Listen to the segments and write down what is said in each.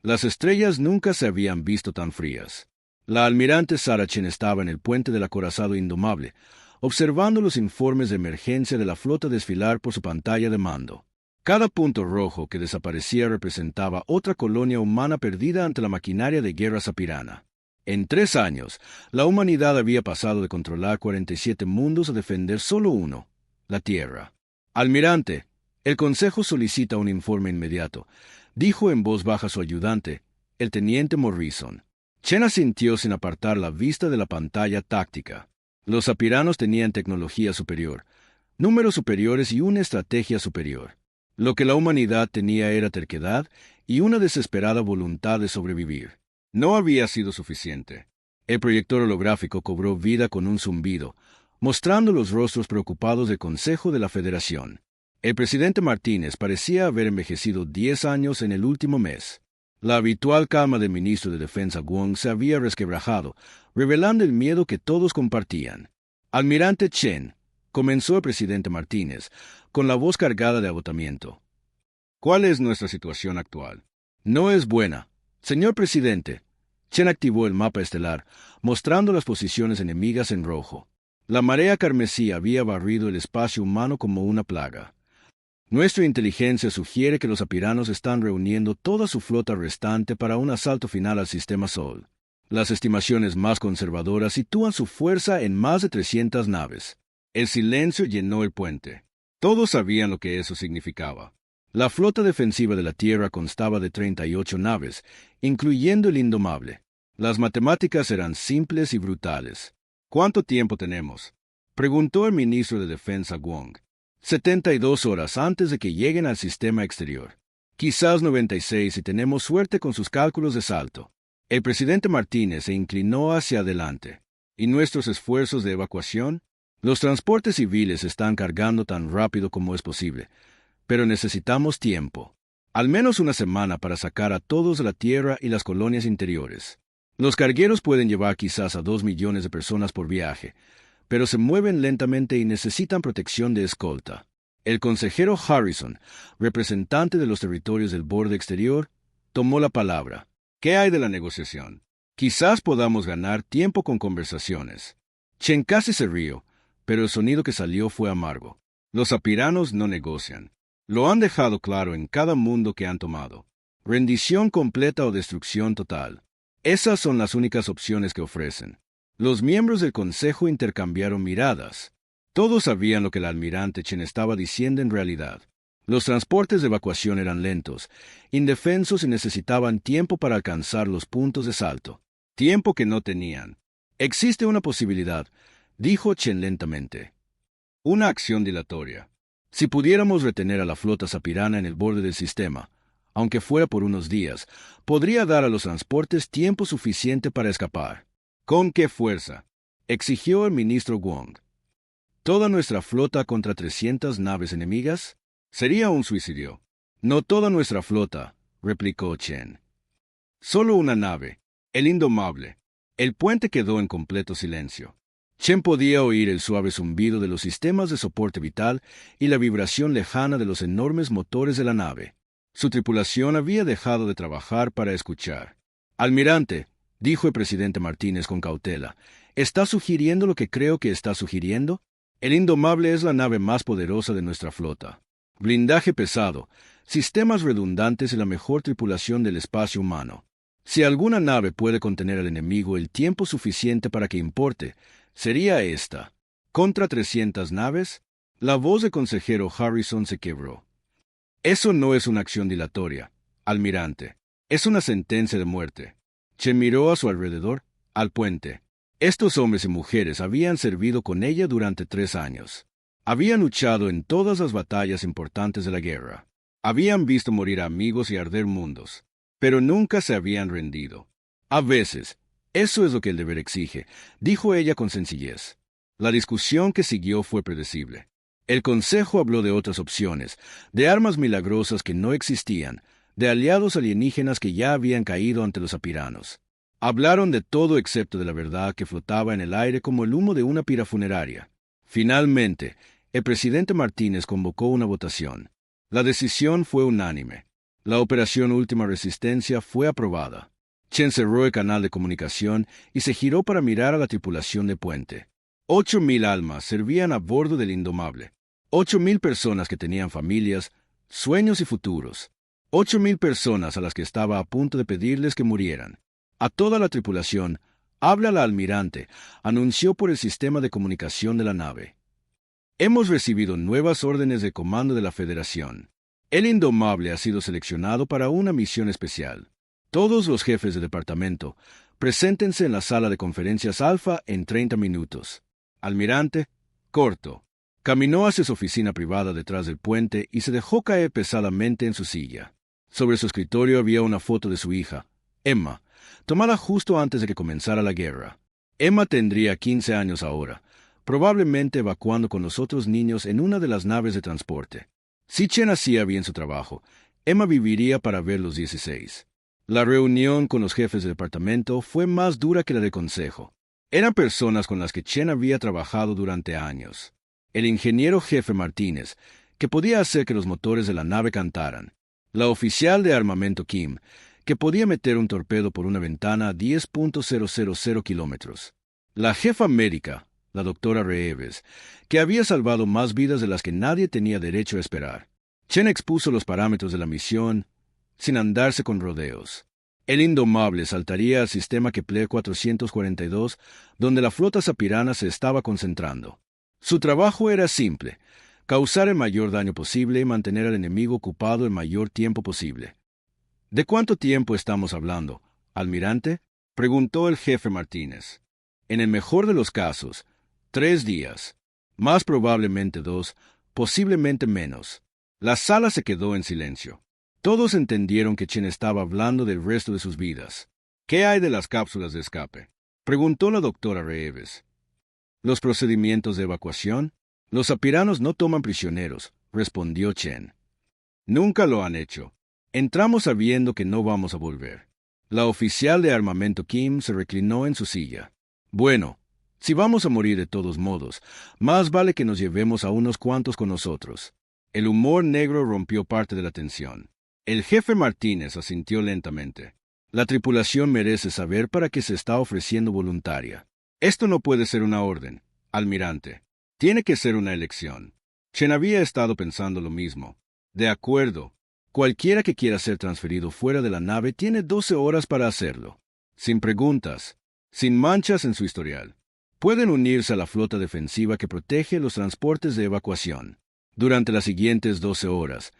Las estrellas nunca se habían visto tan frías. La almirante Sarah Chen estaba en el puente del acorazado Indomable, observando los informes de emergencia de la flota desfilar por su pantalla de mando. Cada punto rojo que desaparecía representaba otra colonia humana perdida ante la maquinaria de guerra sapirana. En 3 años, la humanidad había pasado de controlar 47 mundos a defender solo uno, la Tierra. Almirante, el Consejo solicita un informe inmediato, dijo en voz baja su ayudante, el teniente Morrison. Chen asintió sin apartar la vista de la pantalla táctica. Los sapiranos tenían tecnología superior, números superiores y una estrategia superior. Lo que la humanidad tenía era terquedad y una desesperada voluntad de sobrevivir. No había sido suficiente. El proyector holográfico cobró vida con un zumbido, mostrando los rostros preocupados del Consejo de la Federación. El presidente Martínez parecía haber envejecido 10 años en el último mes. La habitual calma del ministro de Defensa Wong se había resquebrajado, revelando el miedo que todos compartían. Almirante Chen, comenzó el presidente Martínez, con la voz cargada de agotamiento. ¿Cuál es nuestra situación actual? No es buena. Señor presidente. Chen activó el mapa estelar, mostrando las posiciones enemigas en rojo. La marea carmesí había barrido el espacio humano como una plaga. Nuestra inteligencia sugiere que los apiranos están reuniendo toda su flota restante para un asalto final al sistema Sol. Las estimaciones más conservadoras sitúan su fuerza en más de 300 naves. El silencio llenó el puente. Todos sabían lo que eso significaba. La flota defensiva de la Tierra constaba de 38 naves, incluyendo el Indomable. Las matemáticas eran simples y brutales. ¿Cuánto tiempo tenemos?, preguntó el ministro de Defensa Wong. 72 horas antes de que lleguen al sistema exterior. Quizás 96 si tenemos suerte con sus cálculos de salto. El presidente Martínez se inclinó hacia adelante. ¿Y nuestros esfuerzos de evacuación? Los transportes civiles están cargando tan rápido como es posible, pero necesitamos tiempo. Al menos una semana para sacar a todos de la Tierra y las colonias interiores. Los cargueros pueden llevar quizás a 2 millones de personas por viaje, pero se mueven lentamente y necesitan protección de escolta. El consejero Harrison, representante de los territorios del borde exterior, tomó la palabra. ¿Qué hay de la negociación? Quizás podamos ganar tiempo con conversaciones. Chen casi se rió, pero el sonido que salió fue amargo. Los apiranos no negocian. Lo han dejado claro en cada mundo que han tomado. Rendición completa o destrucción total. Esas son las únicas opciones que ofrecen. Los miembros del Consejo intercambiaron miradas. Todos sabían lo que el almirante Chen estaba diciendo en realidad. Los transportes de evacuación eran lentos, indefensos y necesitaban tiempo para alcanzar los puntos de salto. Tiempo que no tenían. Existe una posibilidad, dijo Chen lentamente. Una acción dilatoria. Si pudiéramos retener a la flota sapirana en el borde del sistema, aunque fuera por unos días, podría dar a los transportes tiempo suficiente para escapar. ¿Con qué fuerza?, exigió el ministro Wong. ¿Toda nuestra flota contra 300 naves enemigas? Sería un suicidio. No toda nuestra flota, replicó Chen. Solo una nave, el Indomable. El puente quedó en completo silencio. Chen podía oír el suave zumbido de los sistemas de soporte vital y la vibración lejana de los enormes motores de la nave. Su tripulación había dejado de trabajar para escuchar. Almirante, dijo el presidente Martínez con cautela, ¿está sugiriendo lo que creo que está sugiriendo? El Indomable es la nave más poderosa de nuestra flota. Blindaje pesado, sistemas redundantes y la mejor tripulación del espacio humano. Si alguna nave puede contener al enemigo el tiempo suficiente para que importe, sería esta. ¿Contra 300 naves? La voz del consejero Harrison se quebró. Eso no es una acción dilatoria, almirante. Es una sentencia de muerte. Chen miró a su alrededor, al puente. Estos hombres y mujeres habían servido con ella durante 3 años. Habían luchado en todas las batallas importantes de la guerra. Habían visto morir amigos y arder mundos, pero nunca se habían rendido. A veces, eso es lo que el deber exige, dijo ella con sencillez. La discusión que siguió fue predecible. El Consejo habló de otras opciones, de armas milagrosas que no existían, de aliados alienígenas que ya habían caído ante los apiranos. Hablaron de todo excepto de la verdad que flotaba en el aire como el humo de una pira funeraria. Finalmente, el presidente Martínez convocó una votación. La decisión fue unánime. La operación Última Resistencia fue aprobada. Chen cerró el canal de comunicación y se giró para mirar a la tripulación de puente. 8.000 almas servían a bordo del Indomable. 8.000 personas que tenían familias, sueños y futuros. 8.000 personas a las que estaba a punto de pedirles que murieran. A toda la tripulación, habla al almirante, anunció por el sistema de comunicación de la nave. Hemos recibido nuevas órdenes de comando de la Federación. El Indomable ha sido seleccionado para una misión especial. Todos los jefes de departamento, preséntense en la sala de conferencias Alfa en 30 minutos. Almirante, corto. Caminó hacia su oficina privada detrás del puente y se dejó caer pesadamente en su silla. Sobre su escritorio había una foto de su hija, Emma, tomada justo antes de que comenzara la guerra. Emma tendría 15 años ahora, probablemente evacuando con los otros niños en una de las naves de transporte. Si Chen hacía bien su trabajo, Emma viviría para ver los 16. La reunión con los jefes de departamento fue más dura que la del consejo. Eran personas con las que Chen había trabajado durante años. El ingeniero jefe Martínez, que podía hacer que los motores de la nave cantaran. La oficial de armamento Kim, que podía meter un torpedo por una ventana a 10.000 kilómetros. La jefa médica, la doctora Reeves, que había salvado más vidas de las que nadie tenía derecho a esperar. Chen expuso los parámetros de la misión sin andarse con rodeos. El Indomable saltaría al sistema Kepler 442, donde la flota sapirana se estaba concentrando. Su trabajo era simple: causar el mayor daño posible y mantener al enemigo ocupado el mayor tiempo posible. ¿De cuánto tiempo estamos hablando, almirante?, preguntó el jefe Martínez. En el mejor de los casos, 3 días. Más probablemente 2, posiblemente menos. La sala se quedó en silencio. Todos entendieron que Chen estaba hablando del resto de sus vidas. ¿Qué hay de las cápsulas de escape?, preguntó la doctora Reeves. ¿Los procedimientos de evacuación? Los sapiranos no toman prisioneros, respondió Chen. Nunca lo han hecho. Entramos sabiendo que no vamos a volver. La oficial de armamento Kim se reclinó en su silla. Bueno, si vamos a morir de todos modos, más vale que nos llevemos a unos cuantos con nosotros. El humor negro rompió parte de la tensión. El jefe Martínez asintió lentamente. La tripulación merece saber para qué se está ofreciendo voluntaria. Esto no puede ser una orden, almirante. Tiene que ser una elección. Chen había estado pensando lo mismo. De acuerdo. Cualquiera que quiera ser transferido fuera de la nave tiene 12 horas para hacerlo. Sin preguntas, sin manchas en su historial. Pueden unirse a la flota defensiva que protege los transportes de evacuación. Durante las siguientes 12 horas,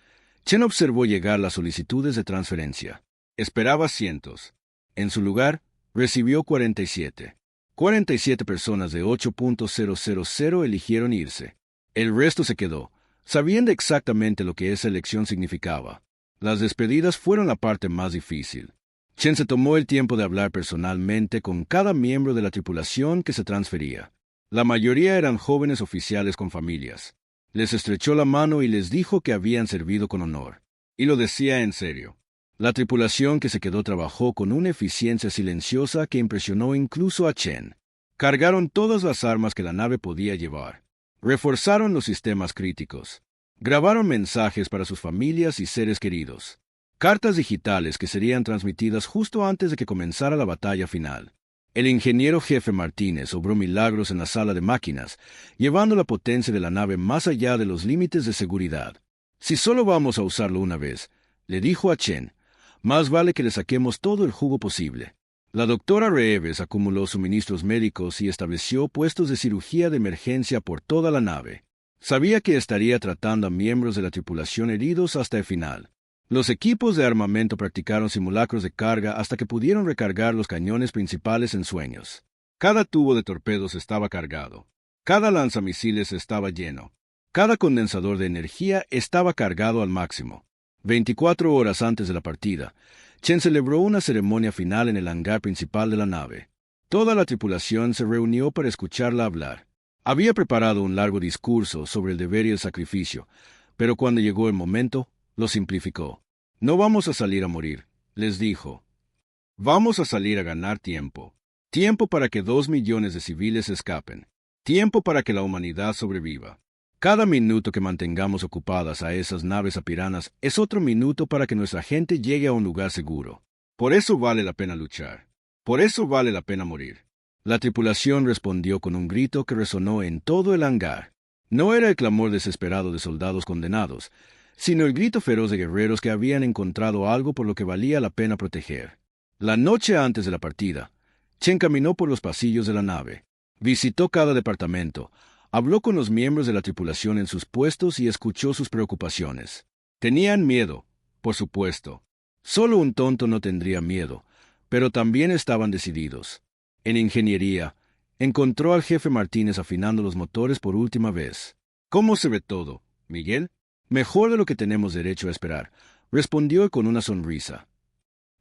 Chen observó llegar las solicitudes de transferencia. Esperaba cientos. En su lugar, recibió 47. 47 personas de 8.000 eligieron irse. El resto se quedó, sabiendo exactamente lo que esa elección significaba. Las despedidas fueron la parte más difícil. Chen se tomó el tiempo de hablar personalmente con cada miembro de la tripulación que se transfería. La mayoría eran jóvenes oficiales con familias. Les estrechó la mano y les dijo que habían servido con honor. Y lo decía en serio. La tripulación que se quedó trabajó con una eficiencia silenciosa que impresionó incluso a Chen. Cargaron todas las armas que la nave podía llevar. Reforzaron los sistemas críticos. Grabaron mensajes para sus familias y seres queridos. Cartas digitales que serían transmitidas justo antes de que comenzara la batalla final. El ingeniero jefe Martínez obró milagros en la sala de máquinas, llevando la potencia de la nave más allá de los límites de seguridad. Si solo vamos a usarlo una vez, le dijo a Chen, más vale que le saquemos todo el jugo posible. La doctora Reeves acumuló suministros médicos y estableció puestos de cirugía de emergencia por toda la nave. Sabía que estaría tratando a miembros de la tripulación heridos hasta el final. Los equipos de armamento practicaron simulacros de carga hasta que pudieron recargar los cañones principales en sueños. Cada tubo de torpedos estaba cargado. Cada lanzamisiles estaba lleno. Cada condensador de energía estaba cargado al máximo. 24 horas antes de la partida, Chen celebró una ceremonia final en el hangar principal de la nave. Toda la tripulación se reunió para escucharla hablar. Había preparado un largo discurso sobre el deber y el sacrificio, pero cuando llegó el momento, lo simplificó. No vamos a salir a morir, les dijo. Vamos a salir a ganar tiempo. Tiempo para que 2 millones de civiles escapen. Tiempo para que la humanidad sobreviva. Cada minuto que mantengamos ocupadas a esas naves apiranas es otro minuto para que nuestra gente llegue a un lugar seguro. Por eso vale la pena luchar. Por eso vale la pena morir. La tripulación respondió con un grito que resonó en todo el hangar. No era el clamor desesperado de soldados condenados, sino el grito feroz de guerreros que habían encontrado algo por lo que valía la pena proteger. La noche antes de la partida, Chen caminó por los pasillos de la nave, visitó cada departamento, habló con los miembros de la tripulación en sus puestos y escuchó sus preocupaciones. Tenían miedo, por supuesto. Solo un tonto no tendría miedo, pero también estaban decididos. En ingeniería, encontró al jefe Martínez afinando los motores por última vez. ¿Cómo se ve todo, Miguel? Mejor de lo que tenemos derecho a esperar, respondió con una sonrisa.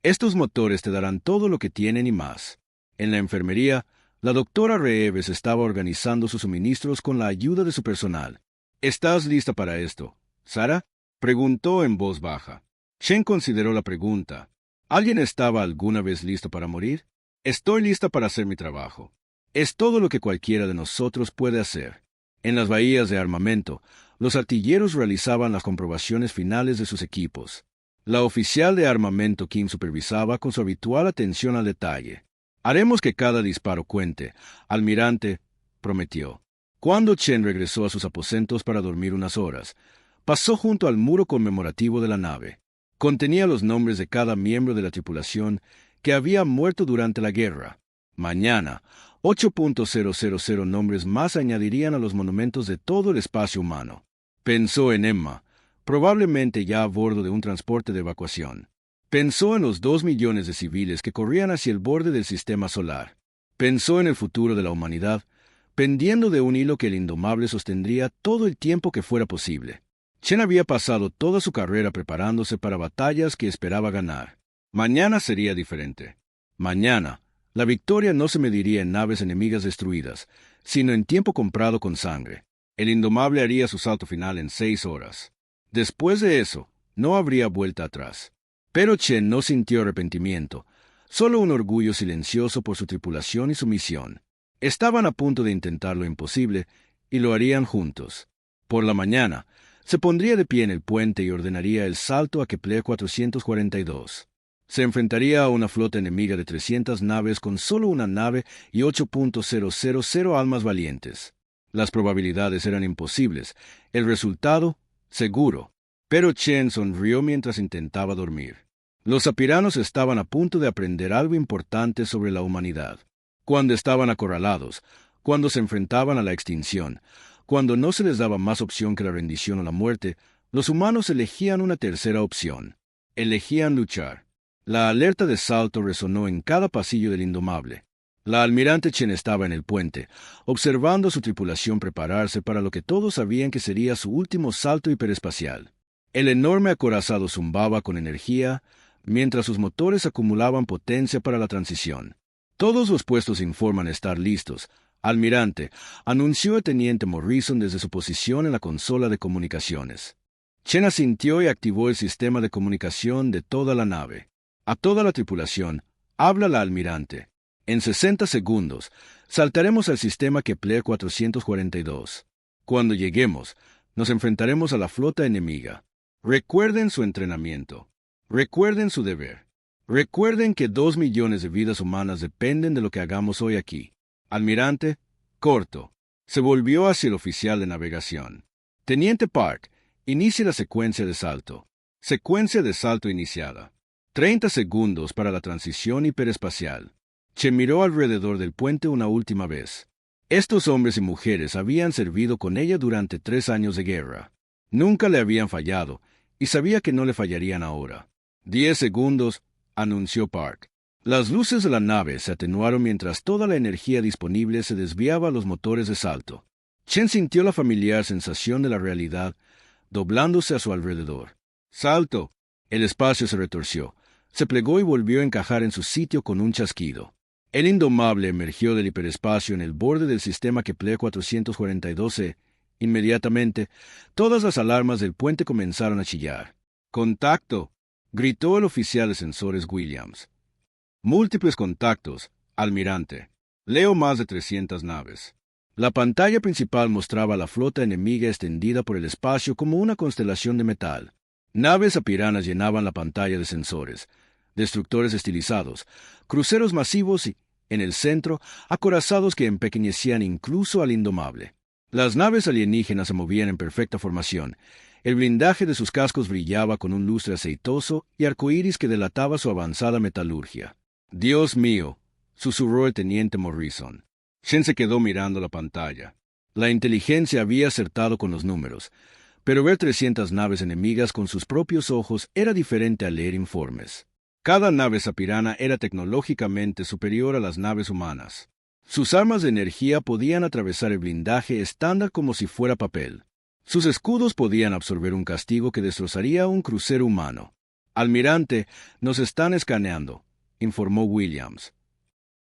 Estos motores te darán todo lo que tienen y más. En la enfermería, la doctora Reeves estaba organizando sus suministros con la ayuda de su personal. ¿Estás lista para esto, Sara? Preguntó en voz baja. Chen consideró la pregunta. ¿Alguien estaba alguna vez listo para morir? Estoy lista para hacer mi trabajo. Es todo lo que cualquiera de nosotros puede hacer. En las bahías de armamento, los artilleros realizaban las comprobaciones finales de sus equipos. La oficial de armamento Kim supervisaba con su habitual atención al detalle. Haremos que cada disparo cuente, almirante, prometió. Cuando Chen regresó a sus aposentos para dormir unas horas, pasó junto al muro conmemorativo de la nave. Contenía los nombres de cada miembro de la tripulación que había muerto durante la guerra. Mañana, 8.000 nombres más añadirían a los monumentos de todo el espacio humano. Pensó en Emma, probablemente ya a bordo de un transporte de evacuación. Pensó en los 2 millones de civiles que corrían hacia el borde del sistema solar. Pensó en el futuro de la humanidad, pendiendo de un hilo que el Indomable sostendría todo el tiempo que fuera posible. Chen había pasado toda su carrera preparándose para batallas que esperaba ganar. Mañana sería diferente. Mañana, la victoria no se mediría en naves enemigas destruidas, sino en tiempo comprado con sangre. El Indomable haría su salto final en 6 horas. Después de eso, no habría vuelta atrás. Pero Chen no sintió arrepentimiento, solo un orgullo silencioso por su tripulación y su misión. Estaban a punto de intentar lo imposible, y lo harían juntos. Por la mañana, se pondría de pie en el puente y ordenaría el salto a Kepler 442. Se enfrentaría a una flota enemiga de 300 naves con solo una nave y 8.000 almas valientes. Las probabilidades eran imposibles, el resultado, seguro. Pero Chen sonrió mientras intentaba dormir. Los apiranos estaban a punto de aprender algo importante sobre la humanidad. Cuando estaban acorralados, cuando se enfrentaban a la extinción, cuando no se les daba más opción que la rendición o la muerte, los humanos elegían una tercera opción. Elegían luchar. La alerta de salto resonó en cada pasillo del Indomable. La almirante Chen estaba en el puente, observando a su tripulación prepararse para lo que todos sabían que sería su último salto hiperespacial. El enorme acorazado zumbaba con energía, mientras sus motores acumulaban potencia para la transición. Todos los puestos informan estar listos, almirante, anunció el teniente Morrison desde su posición en la consola de comunicaciones. Chen asintió y activó el sistema de comunicación de toda la nave. A toda la tripulación, habla la almirante. En 60 segundos, saltaremos al sistema Kepler 442. Cuando lleguemos, nos enfrentaremos a la flota enemiga. Recuerden su entrenamiento. Recuerden su deber. Recuerden que 2 millones de vidas humanas dependen de lo que hagamos hoy aquí. Almirante, corto. Se volvió hacia el oficial de navegación. Teniente Park, inicie la secuencia de salto. Secuencia de salto iniciada. 30 segundos para la transición hiperespacial. Chen miró alrededor del puente una última vez. Estos hombres y mujeres habían servido con ella durante 3 años de guerra. Nunca le habían fallado, y sabía que no le fallarían ahora. 10 segundos, anunció Park. Las luces de la nave se atenuaron mientras toda la energía disponible se desviaba a los motores de salto. Chen sintió la familiar sensación de la realidad, doblándose a su alrededor. ¡Salto! El espacio se retorció, se plegó y volvió a encajar en su sitio con un chasquido. El Indomable emergió del hiperespacio en el borde del sistema Kepler 442. Inmediatamente, todas las alarmas del puente comenzaron a chillar. ¡Contacto!, gritó el oficial de sensores Williams. Múltiples contactos, almirante. Leo más de 300 naves. La pantalla principal mostraba la flota enemiga extendida por el espacio como una constelación de metal. Naves apiranas llenaban la pantalla de sensores, destructores estilizados, cruceros masivos y, en el centro, acorazados que empequeñecían incluso al Indomable. Las naves alienígenas se movían en perfecta formación. El blindaje de sus cascos brillaba con un lustre aceitoso y arcoíris que delataba su avanzada metalurgia. «Dios mío», susurró el teniente Morrison. Shen se quedó mirando la pantalla. La inteligencia había acertado con los números, pero ver 300 naves enemigas con sus propios ojos era diferente a leer informes. Cada nave sapirana era tecnológicamente superior a las naves humanas. Sus armas de energía podían atravesar el blindaje estándar como si fuera papel. Sus escudos podían absorber un castigo que destrozaría un crucero humano. «Almirante, nos están escaneando», informó Williams.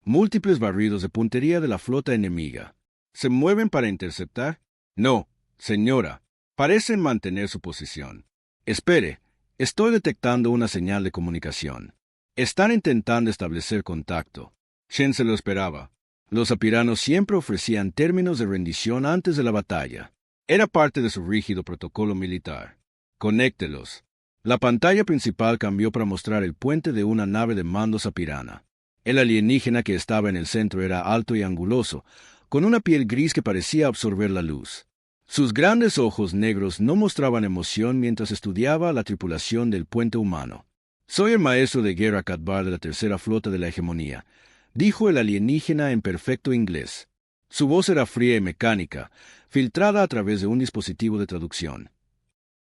«Múltiples barridos de puntería de la flota enemiga. ¿Se mueven para interceptar?» «No, señora. Parecen mantener su posición». «Espere, estoy detectando una señal de comunicación. Están intentando establecer contacto». Shen se lo esperaba. Los apiranos siempre ofrecían términos de rendición antes de la batalla. Era parte de su rígido protocolo militar. «Conéctelos». La pantalla principal cambió para mostrar el puente de una nave de mando sapirana. El alienígena que estaba en el centro era alto y anguloso, con una piel gris que parecía absorber la luz. Sus grandes ojos negros no mostraban emoción mientras estudiaba la tripulación del puente humano. «Soy el maestro de guerra Katbar de la tercera flota de la hegemonía», dijo el alienígena en perfecto inglés. Su voz era fría y mecánica, filtrada a través de un dispositivo de traducción.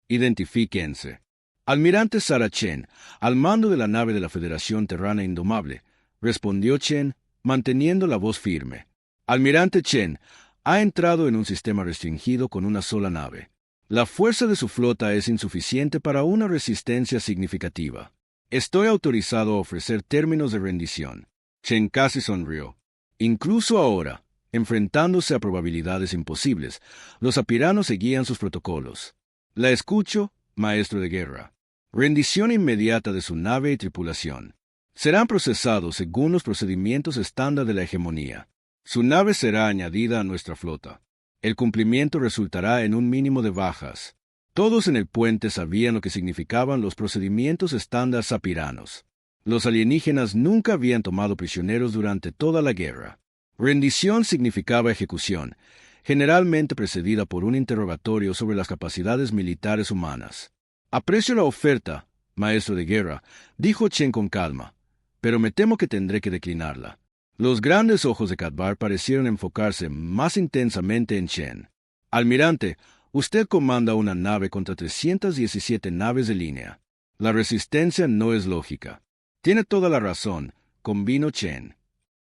«Identifíquense». «Almirante Sarah Chen, al mando de la nave de la Federación Terrana Indomable», respondió Chen, manteniendo la voz firme. «Almirante Chen ha entrado en un sistema restringido con una sola nave. La fuerza de su flota es insuficiente para una resistencia significativa. Estoy autorizado a ofrecer términos de rendición». Chen casi sonrió. Incluso ahora, enfrentándose a probabilidades imposibles, los apiranos seguían sus protocolos. «La escucho, maestro de guerra. Rendición inmediata de su nave y tripulación. Serán procesados según los procedimientos estándar de la hegemonía. Su nave será añadida a nuestra flota. El cumplimiento resultará en un mínimo de bajas». Todos en el puente sabían lo que significaban los procedimientos estándar sapiranos. Los alienígenas nunca habían tomado prisioneros durante toda la guerra. Rendición significaba ejecución, generalmente precedida por un interrogatorio sobre las capacidades militares humanas. «Aprecio la oferta, maestro de guerra», dijo Chen con calma, «pero me temo que tendré que declinarla». Los grandes ojos de Katbar parecieron enfocarse más intensamente en Chen. «Almirante, usted comanda una nave contra 317 naves de línea. La resistencia no es lógica». «Tiene toda la razón», convino Chen.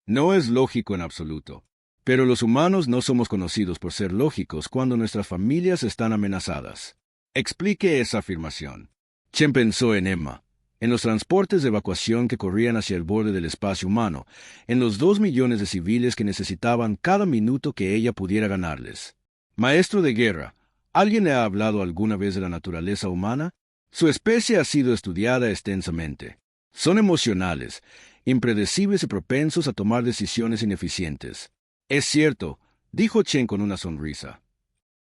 «No es lógico en absoluto. Pero los humanos no somos conocidos por ser lógicos cuando nuestras familias están amenazadas. Explique esa afirmación». Chen pensó en Emma, en los transportes de evacuación que corrían hacia el borde del espacio humano, en los 2 millones de civiles que necesitaban cada minuto que ella pudiera ganarles. «Maestro de guerra, ¿alguien le ha hablado alguna vez de la naturaleza humana? Su especie ha sido estudiada extensamente. Son emocionales, impredecibles y propensos a tomar decisiones ineficientes». «Es cierto», dijo Chen con una sonrisa.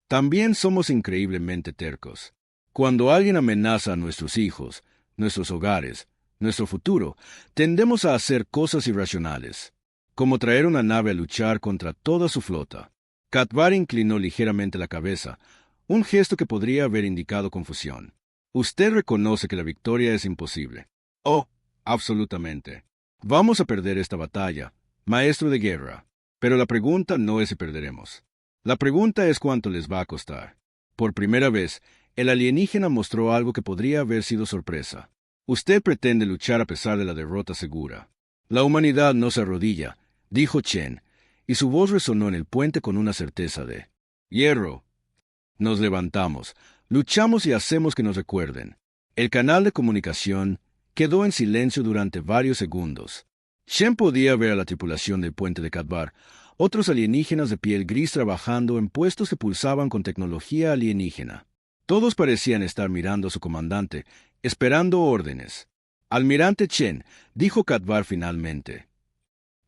«También somos increíblemente tercos. Cuando alguien amenaza a nuestros hijos, nuestros hogares, nuestro futuro, tendemos a hacer cosas irracionales, como traer una nave a luchar contra toda su flota». Katbar inclinó ligeramente la cabeza, un gesto que podría haber indicado confusión. «Usted reconoce que la victoria es imposible». «Oh, absolutamente. Vamos a perder esta batalla, maestro de guerra. Pero la pregunta no es si perderemos. La pregunta es cuánto les va a costar». Por primera vez, el alienígena mostró algo que podría haber sido sorpresa. «Usted pretende luchar a pesar de la derrota segura». «La humanidad no se arrodilla», dijo Chen, y su voz resonó en el puente con una certeza de hierro. Nos levantamos, luchamos y hacemos que nos recuerden. El canal de comunicación quedó en silencio durante varios segundos. Shen podía ver a la tripulación del puente de Katbar, otros alienígenas de piel gris trabajando en puestos que pulsaban con tecnología alienígena. Todos parecían estar mirando a su comandante, esperando órdenes. «Almirante Chen», dijo Katbar finalmente.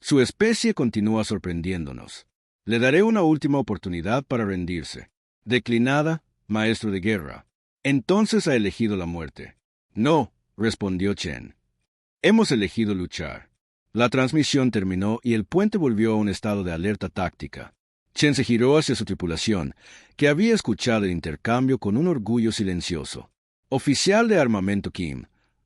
«Su especie continúa sorprendiéndonos. Le daré una última oportunidad para rendirse. Declinada, maestro de guerra. Entonces ha elegido la muerte. No, respondió Chen. Hemos elegido luchar. La transmisión terminó y el puente volvió a un estado de alerta táctica. Chen se giró hacia su tripulación, que había escuchado el intercambio con un orgullo silencioso. Oficial de armamento Kim,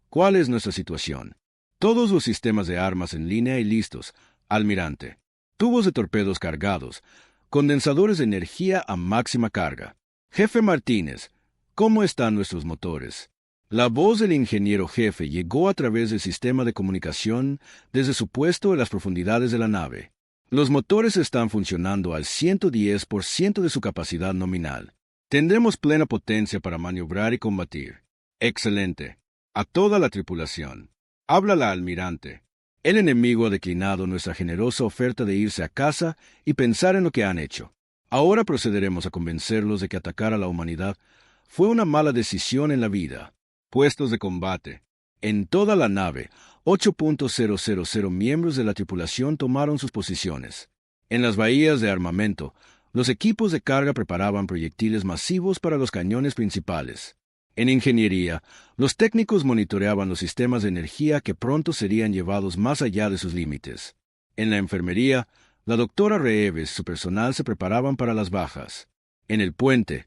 ¿cuál es nuestra situación? Todos los sistemas de armas en línea y listos, almirante. Tubos de torpedos cargados, condensadores de energía a máxima carga. Jefe Martínez, ¿cómo están nuestros motores? La voz del ingeniero jefe llegó a través del sistema de comunicación desde su puesto en las profundidades de la nave. Los motores están funcionando al 110% de su capacidad nominal. Tendremos plena potencia para maniobrar y combatir. Excelente. A toda la tripulación. Habla la almirante. El enemigo ha declinado nuestra generosa oferta de irse a casa y pensar en lo que han hecho. Ahora procederemos a convencerlos de que atacar a la humanidad fue una mala decisión en la vida. Puestos de combate. En toda la nave, 8.000 miembros de la tripulación tomaron sus posiciones. En las bahías de armamento, los equipos de carga preparaban proyectiles masivos para los cañones principales. En ingeniería, los técnicos monitoreaban los sistemas de energía que pronto serían llevados más allá de sus límites. En la enfermería, la doctora Reeves y su personal se preparaban para las bajas. En el puente,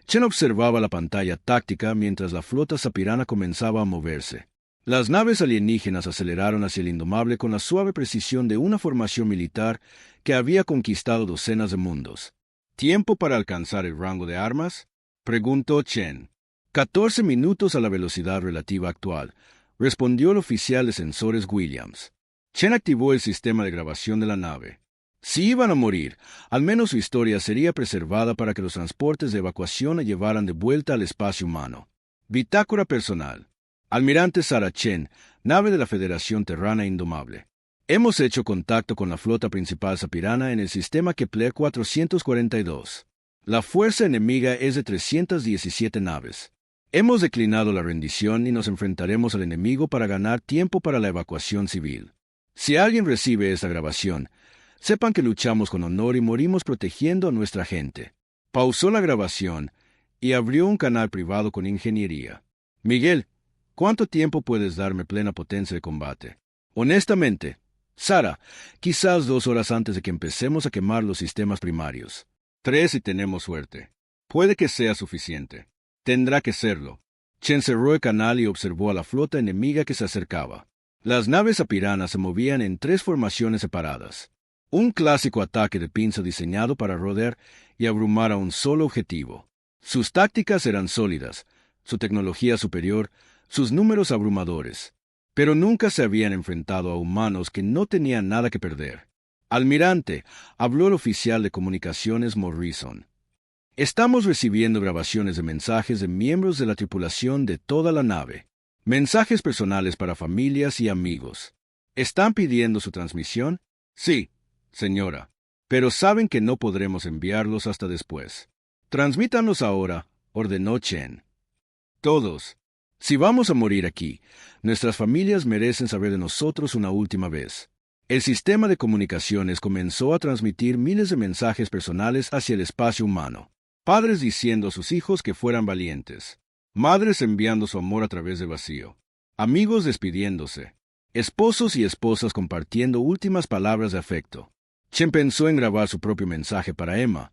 Chen observaba la pantalla táctica mientras la flota sapirana comenzaba a moverse. Las naves alienígenas aceleraron hacia el Indomable con la suave precisión de una formación militar que había conquistado docenas de mundos. ¿Tiempo para alcanzar el rango de armas?, preguntó Chen. 14 minutos a la velocidad relativa actual, respondió el oficial de sensores Williams. Chen activó el sistema de grabación de la nave. Si iban a morir, al menos su historia sería preservada para que los transportes de evacuación la llevaran de vuelta al espacio humano. Bitácora personal. Almirante Sarah Chen, nave de la Federación Terrana Indomable. Hemos hecho contacto con la flota principal sapirana en el sistema Kepler 442. La fuerza enemiga es de 317 naves. Hemos declinado la rendición y nos enfrentaremos al enemigo para ganar tiempo para la evacuación civil. Si alguien recibe esta grabación, sepan que luchamos con honor y morimos protegiendo a nuestra gente. Pausó la grabación y abrió un canal privado con ingeniería. Miguel, ¿cuánto tiempo puedes darme plena potencia de combate? Honestamente, Sara, quizás 2 horas antes de que empecemos a quemar los sistemas primarios. 3 si tenemos suerte. Puede que sea suficiente. Tendrá que serlo. Chen cerró el canal y observó a la flota enemiga que se acercaba. Las naves sapiranas se movían en 3 formaciones separadas. Un clásico ataque de pinza diseñado para rodear y abrumar a un solo objetivo. Sus tácticas eran sólidas, su tecnología superior, sus números abrumadores. Pero nunca se habían enfrentado a humanos que no tenían nada que perder. Almirante, habló el oficial de comunicaciones Morrison. Estamos recibiendo grabaciones de mensajes de miembros de la tripulación de toda la nave. Mensajes personales para familias y amigos. ¿Están pidiendo su transmisión? Sí, señora. Pero saben que no podremos enviarlos hasta después. Transmítanlos ahora, ordenó Chen. Todos. Si vamos a morir aquí, nuestras familias merecen saber de nosotros una última vez. El sistema de comunicaciones comenzó a transmitir miles de mensajes personales hacia el espacio humano. Padres diciendo a sus hijos que fueran valientes. Madres enviando su amor a través del vacío. Amigos despidiéndose. Esposos y esposas compartiendo últimas palabras de afecto. Chen pensó en grabar su propio mensaje para Emma,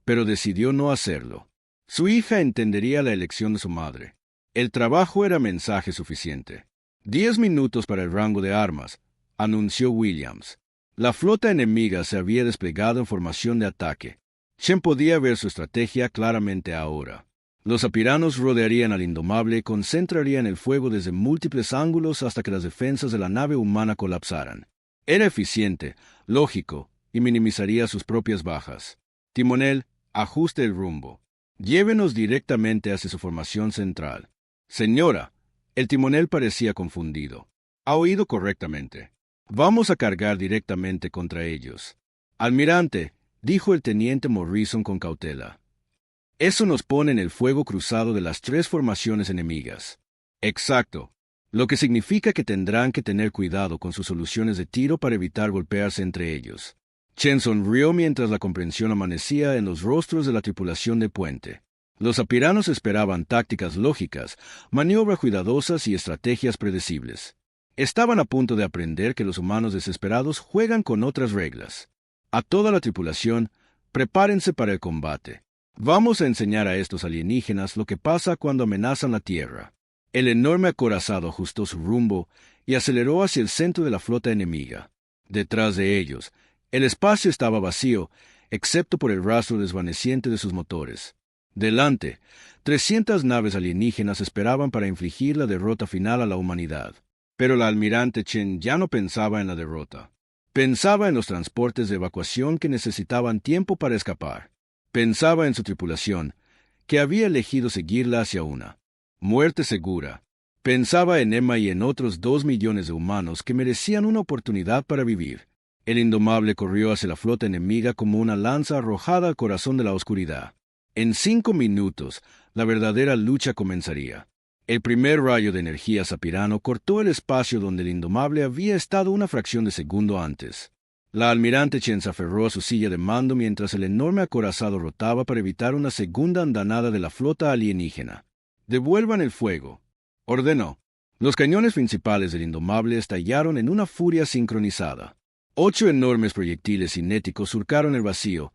pero decidió no hacerlo. Su hija entendería la elección de su madre. El trabajo era mensaje suficiente. 10 minutos para el rango de armas, anunció Williams. La flota enemiga se había desplegado en formación de ataque. Chen podía ver su estrategia claramente ahora. Los sapiranos rodearían al Indomable y concentrarían el fuego desde múltiples ángulos hasta que las defensas de la nave humana colapsaran. Era eficiente, lógico, y minimizaría sus propias bajas. Timonel, ajuste el rumbo. Llévenos directamente hacia su formación central. Señora, el timonel parecía confundido. Ha oído correctamente. Vamos a cargar directamente contra ellos. Almirante, dijo el teniente Morrison con cautela. Eso nos pone en el fuego cruzado de las 3 formaciones enemigas. Exacto. Lo que significa que tendrán que tener cuidado con sus soluciones de tiro para evitar golpearse entre ellos. Chen sonrió mientras la comprensión amanecía en los rostros de la tripulación de puente. Los apiranos esperaban tácticas lógicas, maniobras cuidadosas y estrategias predecibles. Estaban a punto de aprender que los humanos desesperados juegan con otras reglas. A toda la tripulación, prepárense para el combate. Vamos a enseñar a estos alienígenas lo que pasa cuando amenazan la Tierra. El enorme acorazado ajustó su rumbo y aceleró hacia el centro de la flota enemiga. Detrás de ellos, el espacio estaba vacío, excepto por el rastro desvaneciente de sus motores. Delante, 300 naves alienígenas esperaban para infligir la derrota final a la humanidad. Pero la almirante Chen ya no pensaba en la derrota. Pensaba en los transportes de evacuación que necesitaban tiempo para escapar. Pensaba en su tripulación, que había elegido seguirla hacia una muerte segura. Pensaba en Emma y en otros 2 millones de humanos que merecían una oportunidad para vivir. El indomable corrió hacia la flota enemiga como una lanza arrojada al corazón de la oscuridad. En 5 minutos, la verdadera lucha comenzaría. El primer rayo de energía sapirano cortó el espacio donde el indomable había estado una fracción de segundo antes. La almirante Chen se aferró a su silla de mando mientras el enorme acorazado rotaba para evitar una segunda andanada de la flota alienígena. «Devuelvan el fuego», ordenó. Los cañones principales del indomable estallaron en una furia sincronizada. 8 enormes proyectiles cinéticos surcaron el vacío,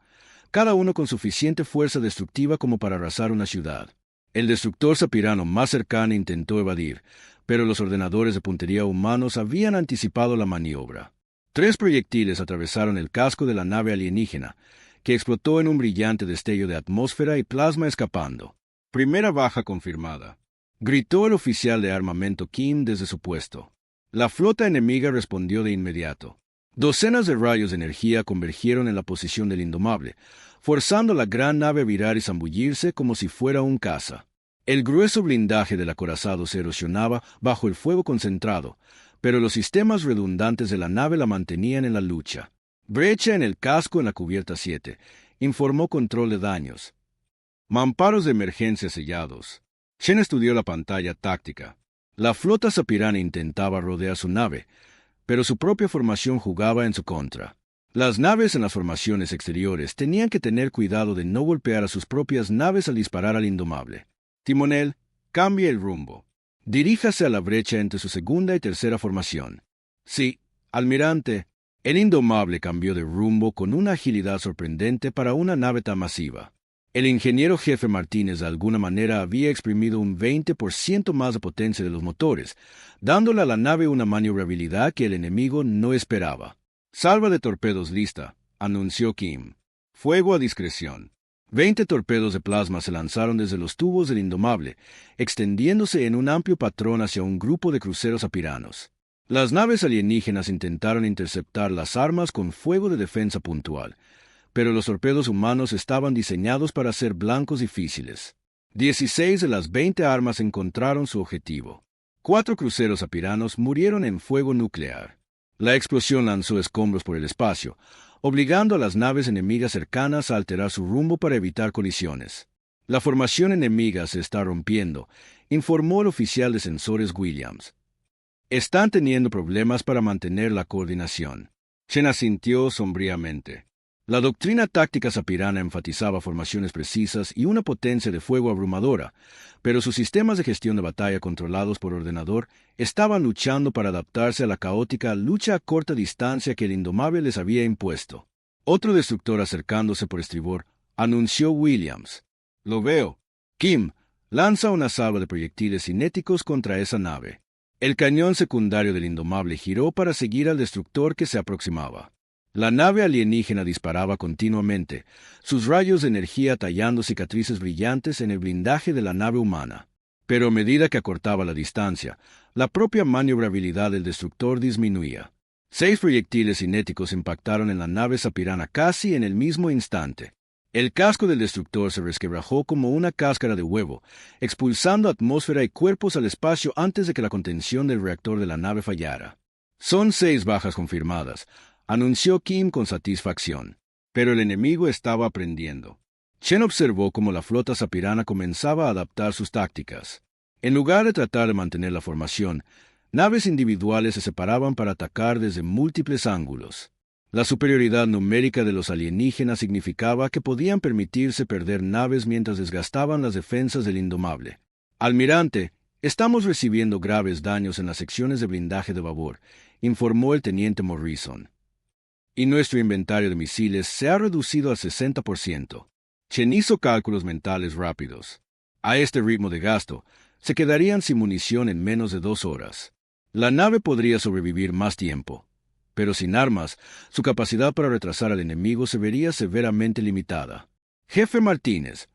cada uno con suficiente fuerza destructiva como para arrasar una ciudad. El destructor sapirano más cercano intentó evadir, pero los ordenadores de puntería humanos habían anticipado la maniobra. 3 proyectiles atravesaron el casco de la nave alienígena, que explotó en un brillante destello de atmósfera y plasma escapando. «Primera baja confirmada», gritó el oficial de armamento Kim desde su puesto. La flota enemiga respondió de inmediato. Docenas de rayos de energía convergieron en la posición del indomable, forzando la gran nave a virar y zambullirse como si fuera un caza. El grueso blindaje del acorazado se erosionaba bajo el fuego concentrado, pero los sistemas redundantes de la nave la mantenían en la lucha. «Brecha en el casco en la cubierta 7», informó control de daños. «Mamparos de emergencia sellados». Chen estudió la pantalla táctica. La flota sapirana intentaba rodear su nave, pero su propia formación jugaba en su contra. Las naves en las formaciones exteriores tenían que tener cuidado de no golpear a sus propias naves al disparar al indomable. «Timonel, cambie el rumbo. Diríjase a la brecha entre su segunda y tercera formación». «Sí, almirante». El indomable cambió de rumbo con una agilidad sorprendente para una nave tan masiva. El ingeniero jefe Martínez de alguna manera había exprimido un 20% más de potencia de los motores, dándole a la nave una maniobrabilidad que el enemigo no esperaba. «Salva de torpedos lista», anunció Kim. «Fuego a discreción». 20 torpedos de plasma se lanzaron desde los tubos del indomable, extendiéndose en un amplio patrón hacia un grupo de cruceros apiranos. Las naves alienígenas intentaron interceptar las armas con fuego de defensa puntual, pero los torpedos humanos estaban diseñados para ser blancos difíciles. 16 de las 20 armas encontraron su objetivo. 4 cruceros apiranos murieron en fuego nuclear. La explosión lanzó escombros por el espacio, obligando a las naves enemigas cercanas a alterar su rumbo para evitar colisiones. «La formación enemiga se está rompiendo», informó el oficial de sensores Williams. «Están teniendo problemas para mantener la coordinación». Chen asintió sombríamente. La doctrina táctica sapirana enfatizaba formaciones precisas y una potencia de fuego abrumadora, pero sus sistemas de gestión de batalla controlados por ordenador estaban luchando para adaptarse a la caótica lucha a corta distancia que el indomable les había impuesto. Otro destructor acercándose por estribor, anunció Williams. «Lo veo. Kim, lanza una salva de proyectiles cinéticos contra esa nave». El cañón secundario del indomable giró para seguir al destructor que se aproximaba. La nave alienígena disparaba continuamente, sus rayos de energía tallando cicatrices brillantes en el blindaje de la nave humana. Pero a medida que acortaba la distancia, la propia maniobrabilidad del destructor disminuía. 6 proyectiles cinéticos impactaron en la nave sapirana casi en el mismo instante. El casco del destructor se resquebrajó como una cáscara de huevo, expulsando atmósfera y cuerpos al espacio antes de que la contención del reactor de la nave fallara. «Son 6 bajas confirmadas», anunció Kim con satisfacción. Pero el enemigo estaba aprendiendo. Chen observó cómo la flota sapirana comenzaba a adaptar sus tácticas. En lugar de tratar de mantener la formación, naves individuales se separaban para atacar desde múltiples ángulos. La superioridad numérica de los alienígenas significaba que podían permitirse perder naves mientras desgastaban las defensas del Indomable. Almirante, estamos recibiendo graves daños en las secciones de blindaje de babor, informó el teniente Morrison. Y nuestro inventario de misiles se ha reducido al 60%. Chen hizo cálculos mentales rápidos. A este ritmo de gasto, se quedarían sin munición en menos de 2 horas. La nave podría sobrevivir más tiempo, pero sin armas, su capacidad para retrasar al enemigo se vería severamente limitada. Jefe Martínez,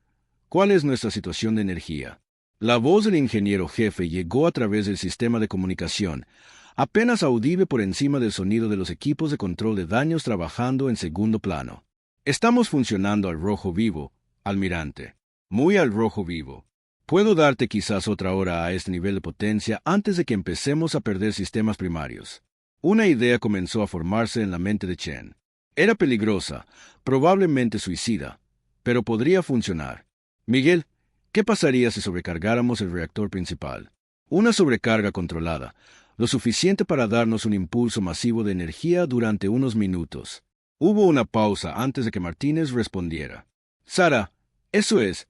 ¿cuál es nuestra situación de energía? La voz del ingeniero jefe llegó a través del sistema de comunicación, apenas audible por encima del sonido de los equipos de control de daños trabajando en segundo plano. Estamos funcionando al rojo vivo, almirante. Muy al rojo vivo. Puedo darte quizás otra hora a este nivel de potencia antes de que empecemos a perder sistemas primarios. Una idea comenzó a formarse en la mente de Chen. Era peligrosa, probablemente suicida, pero podría funcionar. Miguel, ¿qué pasaría si sobrecargáramos el reactor principal? Una sobrecarga controlada, lo suficiente para darnos un impulso masivo de energía durante unos minutos. Hubo una pausa antes de que Martínez respondiera. Sara, eso es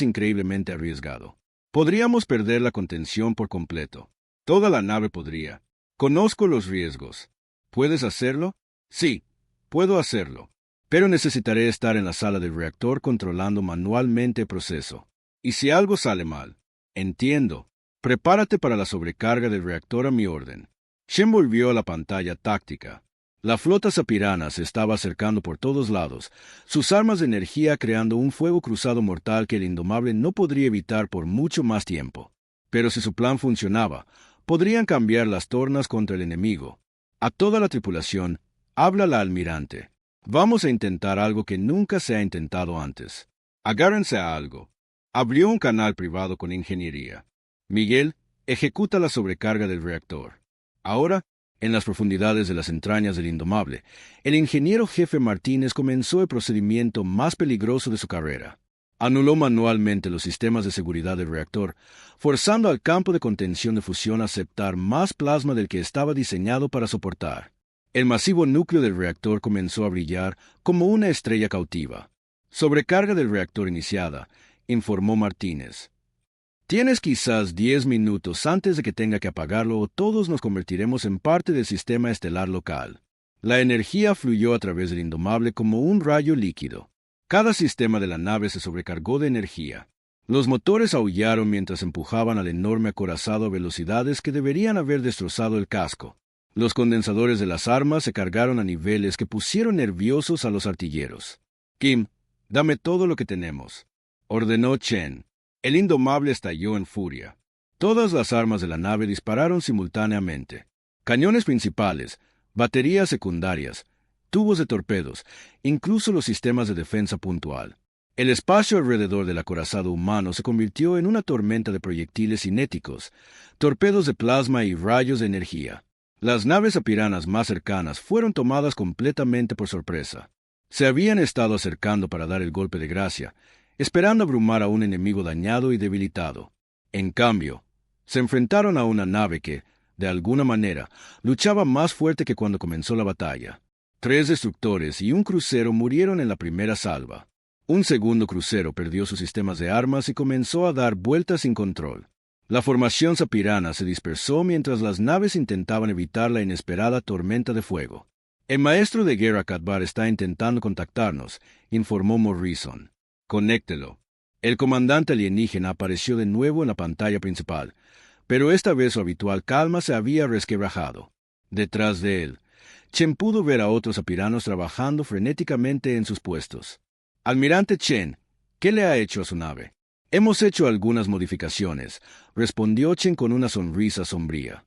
increíblemente arriesgado. Podríamos perder la contención por completo. Toda la nave podría. Conozco los riesgos. ¿Puedes hacerlo? Sí, puedo hacerlo. Pero necesitaré estar en la sala del reactor controlando manualmente el proceso. ¿Y si algo sale mal? Entiendo. Prepárate para la sobrecarga del reactor a mi orden. Chen volvió a la pantalla táctica. La flota Sapirana se estaba acercando por todos lados, sus armas de energía creando un fuego cruzado mortal que el Indomable no podría evitar por mucho más tiempo. Pero si su plan funcionaba, podrían cambiar las tornas contra el enemigo. A toda la tripulación, habla la almirante. Vamos a intentar algo que nunca se ha intentado antes. Agárrense a algo. Abrió un canal privado con ingeniería. Miguel, ejecuta la sobrecarga del reactor. Ahora, en las profundidades de las entrañas del Indomable, el ingeniero jefe Martínez comenzó el procedimiento más peligroso de su carrera. Anuló manualmente los sistemas de seguridad del reactor, forzando al campo de contención de fusión a aceptar más plasma del que estaba diseñado para soportar. El masivo núcleo del reactor comenzó a brillar como una estrella cautiva. Sobrecarga del reactor iniciada, informó Martínez. Tienes quizás 10 minutos antes de que tenga que apagarlo o todos nos convertiremos en parte del sistema estelar local. La energía fluyó a través del Indomable como un rayo líquido. Cada sistema de la nave se sobrecargó de energía. Los motores aullaron mientras empujaban al enorme acorazado a velocidades que deberían haber destrozado el casco. Los condensadores de las armas se cargaron a niveles que pusieron nerviosos a los artilleros. Kim, dame todo lo que tenemos, ordenó Chen. El Indomable estalló en furia. Todas las armas de la nave dispararon simultáneamente. Cañones principales, baterías secundarias, tubos de torpedos, incluso los sistemas de defensa puntual. El espacio alrededor del acorazado humano se convirtió en una tormenta de proyectiles cinéticos, torpedos de plasma y rayos de energía. Las naves apiranas más cercanas fueron tomadas completamente por sorpresa. Se habían estado acercando para dar el golpe de gracia, esperando abrumar a un enemigo dañado y debilitado. En cambio, se enfrentaron a una nave que, de alguna manera, luchaba más fuerte que cuando comenzó la batalla. 3 destructores y un crucero murieron en la primera salva. Un segundo crucero perdió sus sistemas de armas y comenzó a dar vueltas sin control. La formación sapirana se dispersó mientras las naves intentaban evitar la inesperada tormenta de fuego. El maestro de guerra Kadvar está intentando contactarnos, informó Morrison. Conéctelo. El comandante alienígena apareció de nuevo en la pantalla principal, pero esta vez su habitual calma se había resquebrajado. Detrás de él, Chen pudo ver a otros apiranos trabajando frenéticamente en sus puestos. Almirante Chen, ¿qué le ha hecho a su nave? Hemos hecho algunas modificaciones, respondió Chen con una sonrisa sombría.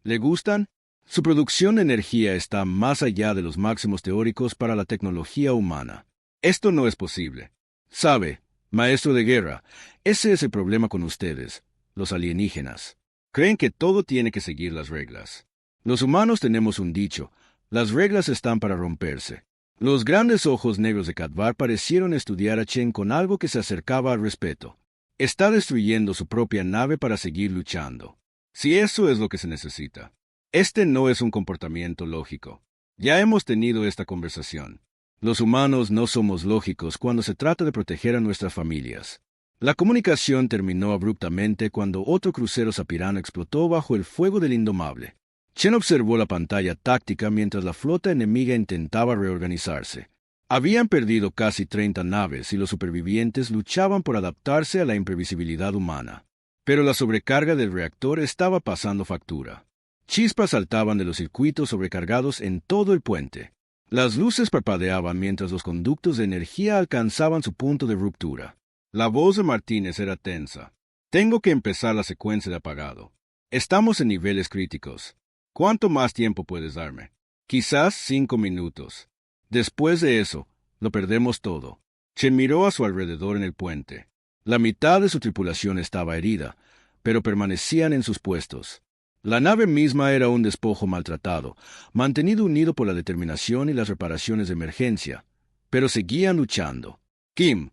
¿Le gustan? Su producción de energía está más allá de los máximos teóricos para la tecnología humana. Esto no es posible. Sabe, maestro de guerra, ese es el problema con ustedes, los alienígenas. Creen que todo tiene que seguir las reglas. Los humanos tenemos un dicho, las reglas están para romperse. Los grandes ojos negros de Kadvar parecieron estudiar a Chen con algo que se acercaba al respeto. Está destruyendo su propia nave para seguir luchando. Si eso es lo que se necesita. Este no es un comportamiento lógico. Ya hemos tenido esta conversación. Los humanos no somos lógicos cuando se trata de proteger a nuestras familias. La comunicación terminó abruptamente cuando otro crucero sapirano explotó bajo el fuego del Indomable. Chen observó la pantalla táctica mientras la flota enemiga intentaba reorganizarse. Habían perdido casi 30 naves y los supervivientes luchaban por adaptarse a la imprevisibilidad humana. Pero la sobrecarga del reactor estaba pasando factura. Chispas saltaban de los circuitos sobrecargados en todo el puente. Las luces parpadeaban mientras los conductos de energía alcanzaban su punto de ruptura. La voz de Martínez era tensa. Tengo que empezar la secuencia de apagado. Estamos en niveles críticos. ¿Cuánto más tiempo puedes darme? Quizás 5 minutos. Después de eso, lo perdemos todo. Chen miró a su alrededor en el puente. La mitad de su tripulación estaba herida, pero permanecían en sus puestos. La nave misma era un despojo maltratado, mantenido unido por la determinación y las reparaciones de emergencia, pero seguían luchando. Kim,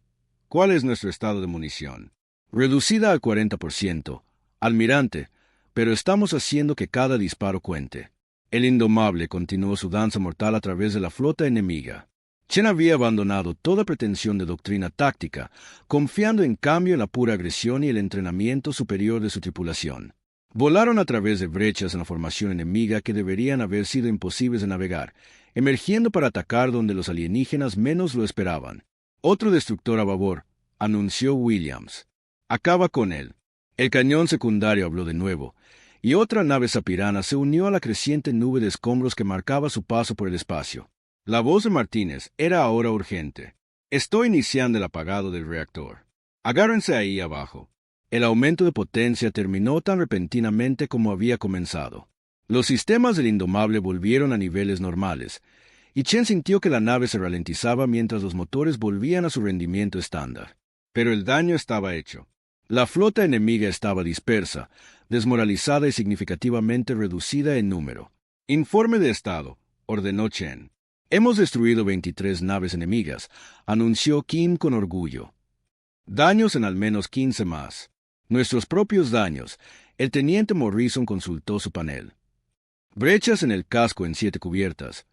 ¿cuál es nuestro estado de munición? Reducida al 40%. Almirante, pero estamos haciendo que cada disparo cuente. El Indomable continuó su danza mortal a través de la flota enemiga. Chen había abandonado toda pretensión de doctrina táctica, confiando en cambio en la pura agresión y el entrenamiento superior de su tripulación. Volaron a través de brechas en la formación enemiga que deberían haber sido imposibles de navegar, emergiendo para atacar donde los alienígenas menos lo esperaban. Otro destructor a babor, anunció Williams. Acaba con él. El cañón secundario habló de nuevo, y otra nave sapirana se unió a la creciente nube de escombros que marcaba su paso por el espacio. La voz de Martínez era ahora urgente. Estoy iniciando el apagado del reactor. Agárrense ahí abajo. El aumento de potencia terminó tan repentinamente como había comenzado. Los sistemas del Indomable volvieron a niveles normales, y Chen sintió que la nave se ralentizaba mientras los motores volvían a su rendimiento estándar. Pero el daño estaba hecho. La flota enemiga estaba dispersa, desmoralizada y significativamente reducida en número. Informe de estado, ordenó Chen. Hemos destruido 23 naves enemigas, anunció Kim con orgullo. Daños en al menos 15 más. Nuestros propios daños. El teniente Morrison consultó su panel. Brechas en el casco en 7 cubiertas,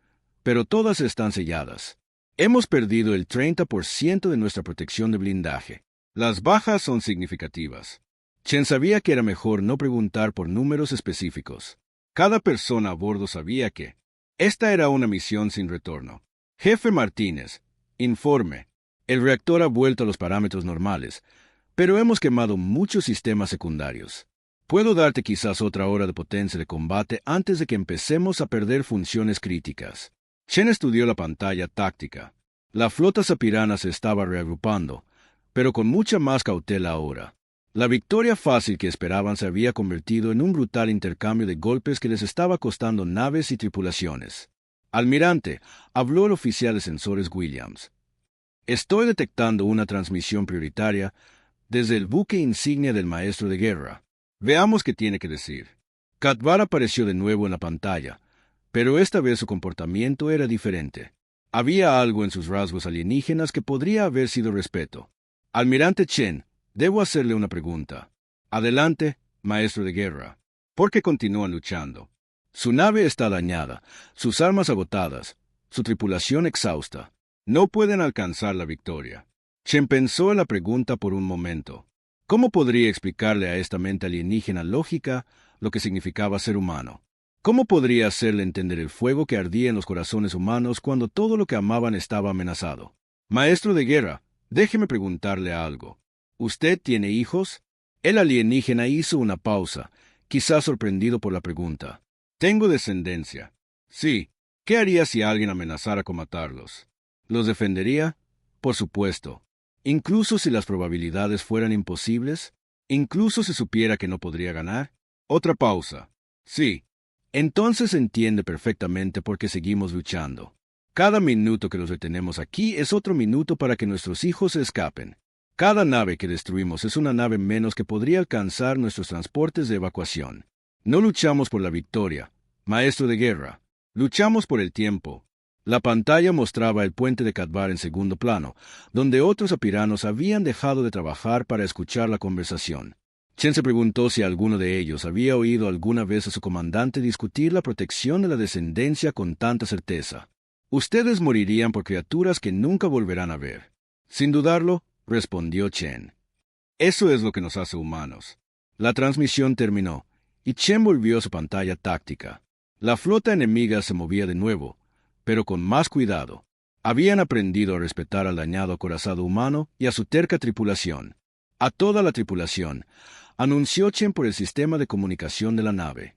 pero todas están selladas. Hemos perdido el 30% de nuestra protección de blindaje. Las bajas son significativas. Chen sabía que era mejor no preguntar por números específicos. Cada persona a bordo sabía que esta era una misión sin retorno. Jefe Martínez, informe. El reactor ha vuelto a los parámetros normales, pero hemos quemado muchos sistemas secundarios. Puedo darte quizás otra hora de potencia de combate antes de que empecemos a perder funciones críticas. Chen estudió la pantalla táctica. La flota sapirana se estaba reagrupando, pero con mucha más cautela ahora. La victoria fácil que esperaban se había convertido en un brutal intercambio de golpes que les estaba costando naves y tripulaciones. Almirante, habló el oficial de sensores Williams. Estoy detectando una transmisión prioritaria desde el buque insignia del maestro de guerra. Veamos qué tiene que decir. Katvar apareció de nuevo en la pantalla, pero esta vez su comportamiento era diferente. Había algo en sus rasgos alienígenas que podría haber sido respeto. Almirante Chen, debo hacerle una pregunta. Adelante, maestro de guerra. ¿Por qué continúan luchando? Su nave está dañada, sus armas agotadas, su tripulación exhausta. No pueden alcanzar la victoria. Chen pensó en la pregunta por un momento. ¿Cómo podría explicarle a esta mente alienígena lógica lo que significaba ser humano? ¿Cómo podría hacerle entender el fuego que ardía en los corazones humanos cuando todo lo que amaban estaba amenazado? Maestro de guerra, déjeme preguntarle algo. ¿Usted tiene hijos? El alienígena hizo una pausa, quizás sorprendido por la pregunta. Tengo descendencia. Sí. ¿Qué haría si alguien amenazara con matarlos? ¿Los defendería? Por supuesto. Incluso si las probabilidades fueran imposibles, incluso si supiera que no podría ganar. Otra pausa. Sí. Entonces entiende perfectamente por qué seguimos luchando. Cada minuto que los retenemos aquí es otro minuto para que nuestros hijos se escapen. Cada nave que destruimos es una nave menos que podría alcanzar nuestros transportes de evacuación. No luchamos por la victoria, maestro de guerra. Luchamos por el tiempo. La pantalla mostraba el puente de Katvar en segundo plano, donde otros apiranos habían dejado de trabajar para escuchar la conversación. Chen se preguntó si alguno de ellos había oído alguna vez a su comandante discutir la protección de la descendencia con tanta certeza. Ustedes morirían por criaturas que nunca volverán a ver. Sin dudarlo, respondió Chen. Eso es lo que nos hace humanos. La transmisión terminó, y Chen volvió a su pantalla táctica. La flota enemiga se movía de nuevo, pero con más cuidado. Habían aprendido a respetar al dañado acorazado humano y a su terca tripulación. A toda la tripulación, anunció Chen por el sistema de comunicación de la nave.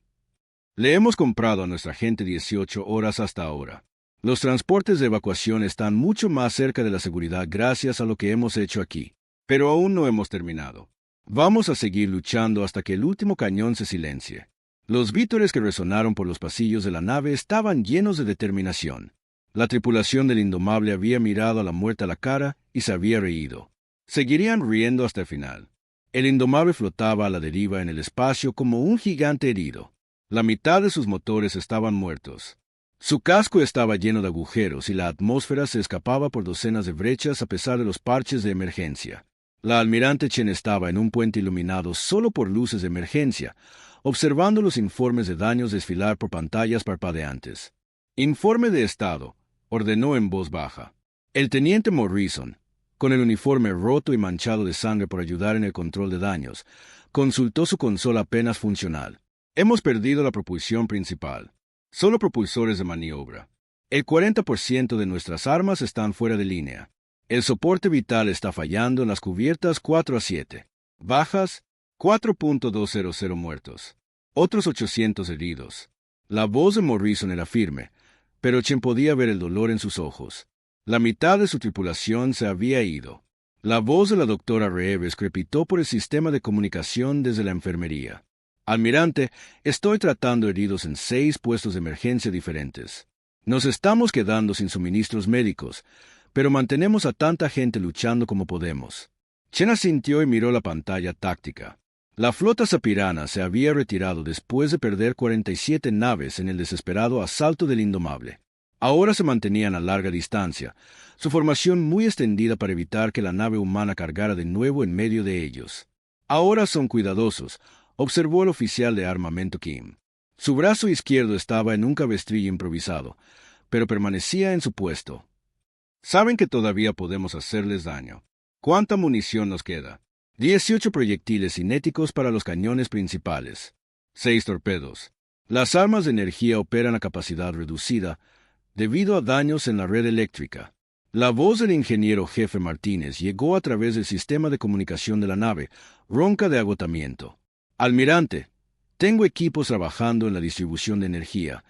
Le hemos comprado a nuestra gente 18 horas hasta ahora. Los transportes de evacuación están mucho más cerca de la seguridad gracias a lo que hemos hecho aquí. Pero aún no hemos terminado. Vamos a seguir luchando hasta que el último cañón se silencie. Los vítores que resonaron por los pasillos de la nave estaban llenos de determinación. La tripulación del Indomable había mirado a la muerte a la cara y se había reído. Seguirían riendo hasta el final. El Indomable flotaba a la deriva en el espacio como un gigante herido. La mitad de sus motores estaban muertos. Su casco estaba lleno de agujeros y la atmósfera se escapaba por docenas de brechas a pesar de los parches de emergencia. La almirante Chen estaba en un puente iluminado solo por luces de emergencia, observando los informes de daños desfilar por pantallas parpadeantes. Informe de estado, ordenó en voz baja. El teniente Morrison, con el uniforme roto y manchado de sangre por ayudar en el control de daños, consultó su consola apenas funcional. Hemos perdido la propulsión principal. Solo propulsores de maniobra. El 40% de nuestras armas están fuera de línea. El soporte vital está fallando en las cubiertas 4 a 7. Bajas, 4.200 muertos. Otros 800 heridos. La voz de Morrison era firme, pero Chen podía ver el dolor en sus ojos. La mitad de su tripulación se había ido. La voz de la doctora Reeves crepitó por el sistema de comunicación desde la enfermería. Almirante, estoy tratando heridos en 6 puestos de emergencia diferentes. Nos estamos quedando sin suministros médicos, pero mantenemos a tanta gente luchando como podemos. Chen asintió y miró la pantalla táctica. La flota Sapirana se había retirado después de perder 47 naves en el desesperado asalto del Indomable. Ahora se mantenían a larga distancia, su formación muy extendida para evitar que la nave humana cargara de nuevo en medio de ellos. Ahora son cuidadosos, observó el oficial de armamento Kim. Su brazo izquierdo estaba en un cabestrillo improvisado, pero permanecía en su puesto. Saben que todavía podemos hacerles daño. ¿Cuánta munición nos queda? 18 proyectiles cinéticos para los cañones principales. 6 torpedos. Las armas de energía operan a capacidad reducida debido a daños en la red eléctrica. La voz del ingeniero jefe Martínez llegó a través del sistema de comunicación de la nave, ronca de agotamiento. Almirante, tengo equipos trabajando en la distribución de energía,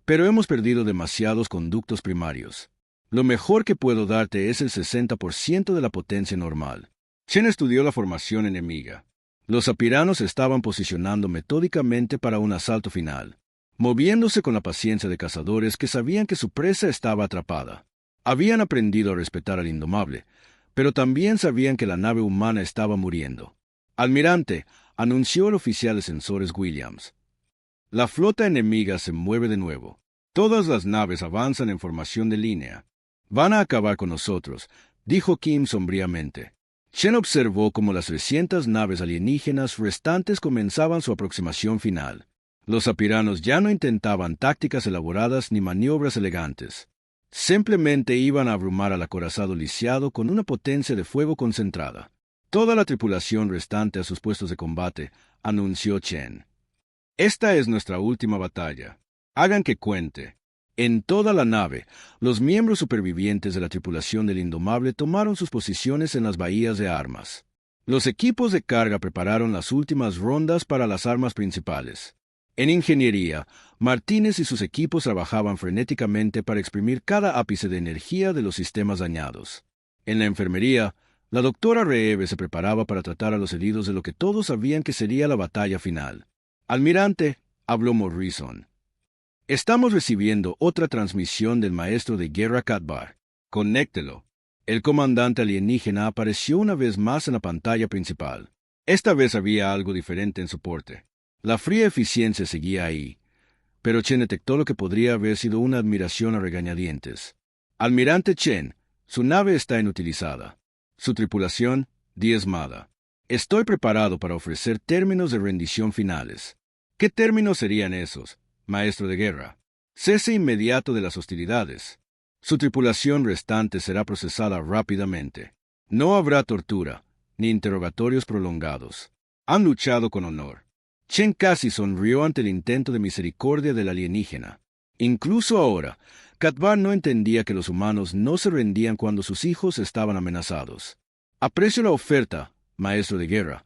pero hemos perdido demasiados conductos primarios. Lo mejor que puedo darte es el 60% de la potencia normal. Chen estudió la formación enemiga. Los sapiranos estaban posicionando metódicamente para un asalto final, moviéndose con la paciencia de cazadores que sabían que su presa estaba atrapada. Habían aprendido a respetar al Indomable, pero también sabían que la nave humana estaba muriendo. Almirante, anunció el oficial de sensores Williams. La flota enemiga se mueve de nuevo. Todas las naves avanzan en formación de línea. Van a acabar con nosotros, dijo Kim sombríamente. Chen observó cómo las 300 naves alienígenas restantes comenzaban su aproximación final. Los sapiranos ya no intentaban tácticas elaboradas ni maniobras elegantes. Simplemente iban a abrumar al acorazado lisiado con una potencia de fuego concentrada. Toda la tripulación restante a sus puestos de combate, anunció Chen. Esta es nuestra última batalla. Hagan que cuente. En toda la nave, los miembros supervivientes de la tripulación del Indomable tomaron sus posiciones en las bahías de armas. Los equipos de carga prepararon las últimas rondas para las armas principales. En ingeniería, Martínez y sus equipos trabajaban frenéticamente para exprimir cada ápice de energía de los sistemas dañados. En la enfermería, la doctora Reeve se preparaba para tratar a los heridos de lo que todos sabían que sería la batalla final. Almirante, habló Morrison. Estamos recibiendo otra transmisión del maestro de guerra Katbar. Conéctelo. El comandante alienígena apareció una vez más en la pantalla principal. Esta vez había algo diferente en soporte. La fría eficiencia seguía ahí, pero Chen detectó lo que podría haber sido una admiración a regañadientes. Almirante Chen, su nave está inutilizada. Su tripulación, diezmada. Estoy preparado para ofrecer términos de rendición finales. ¿Qué términos serían esos, maestro de guerra? Cese inmediato de las hostilidades. Su tripulación restante será procesada rápidamente. No habrá tortura, ni interrogatorios prolongados. Han luchado con honor. Chen casi sonrió ante el intento de misericordia del alienígena. Incluso ahora, Katvar no entendía que los humanos no se rendían cuando sus hijos estaban amenazados. Aprecio la oferta, maestro de guerra,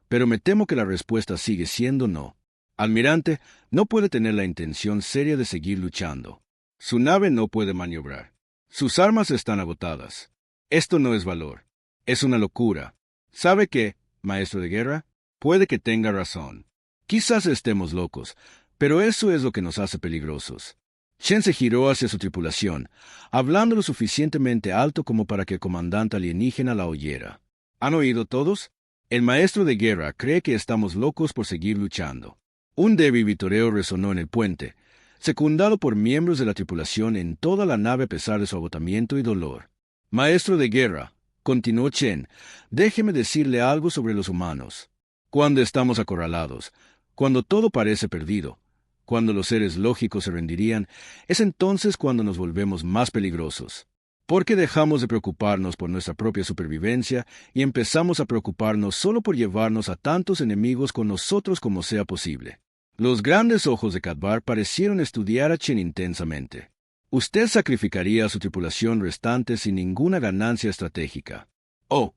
pero me temo que la respuesta sigue siendo no. Almirante no puede tener la intención seria de seguir luchando. Su nave no puede maniobrar. Sus armas están agotadas. Esto no es valor. Es una locura. ¿Sabe qué, maestro de guerra? Puede que tenga razón. Quizás estemos locos, pero eso es lo que nos hace peligrosos. Chen se giró hacia su tripulación, hablando lo suficientemente alto como para que el comandante alienígena la oyera. ¿Han oído todos? El maestro de guerra cree que estamos locos por seguir luchando. Un débil vitoreo resonó en el puente, secundado por miembros de la tripulación en toda la nave a pesar de su agotamiento y dolor. Maestro de guerra, continuó Chen, déjeme decirle algo sobre los humanos. Cuando estamos acorralados, cuando todo parece perdido, cuando los seres lógicos se rendirían, es entonces cuando nos volvemos más peligrosos. Porque dejamos de preocuparnos por nuestra propia supervivencia y empezamos a preocuparnos solo por llevarnos a tantos enemigos con nosotros como sea posible. Los grandes ojos de Katvar parecieron estudiar a Chen intensamente. Usted sacrificaría a su tripulación restante sin ninguna ganancia estratégica. Oh,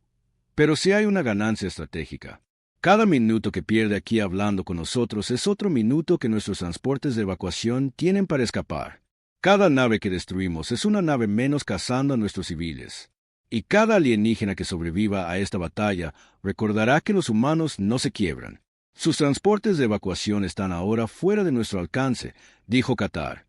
pero si hay una ganancia estratégica. Cada minuto que pierde aquí hablando con nosotros es otro minuto que nuestros transportes de evacuación tienen para escapar. Cada nave que destruimos es una nave menos cazando a nuestros civiles. Y cada alienígena que sobreviva a esta batalla recordará que los humanos no se quiebran. Sus transportes de evacuación están ahora fuera de nuestro alcance, dijo Qatar.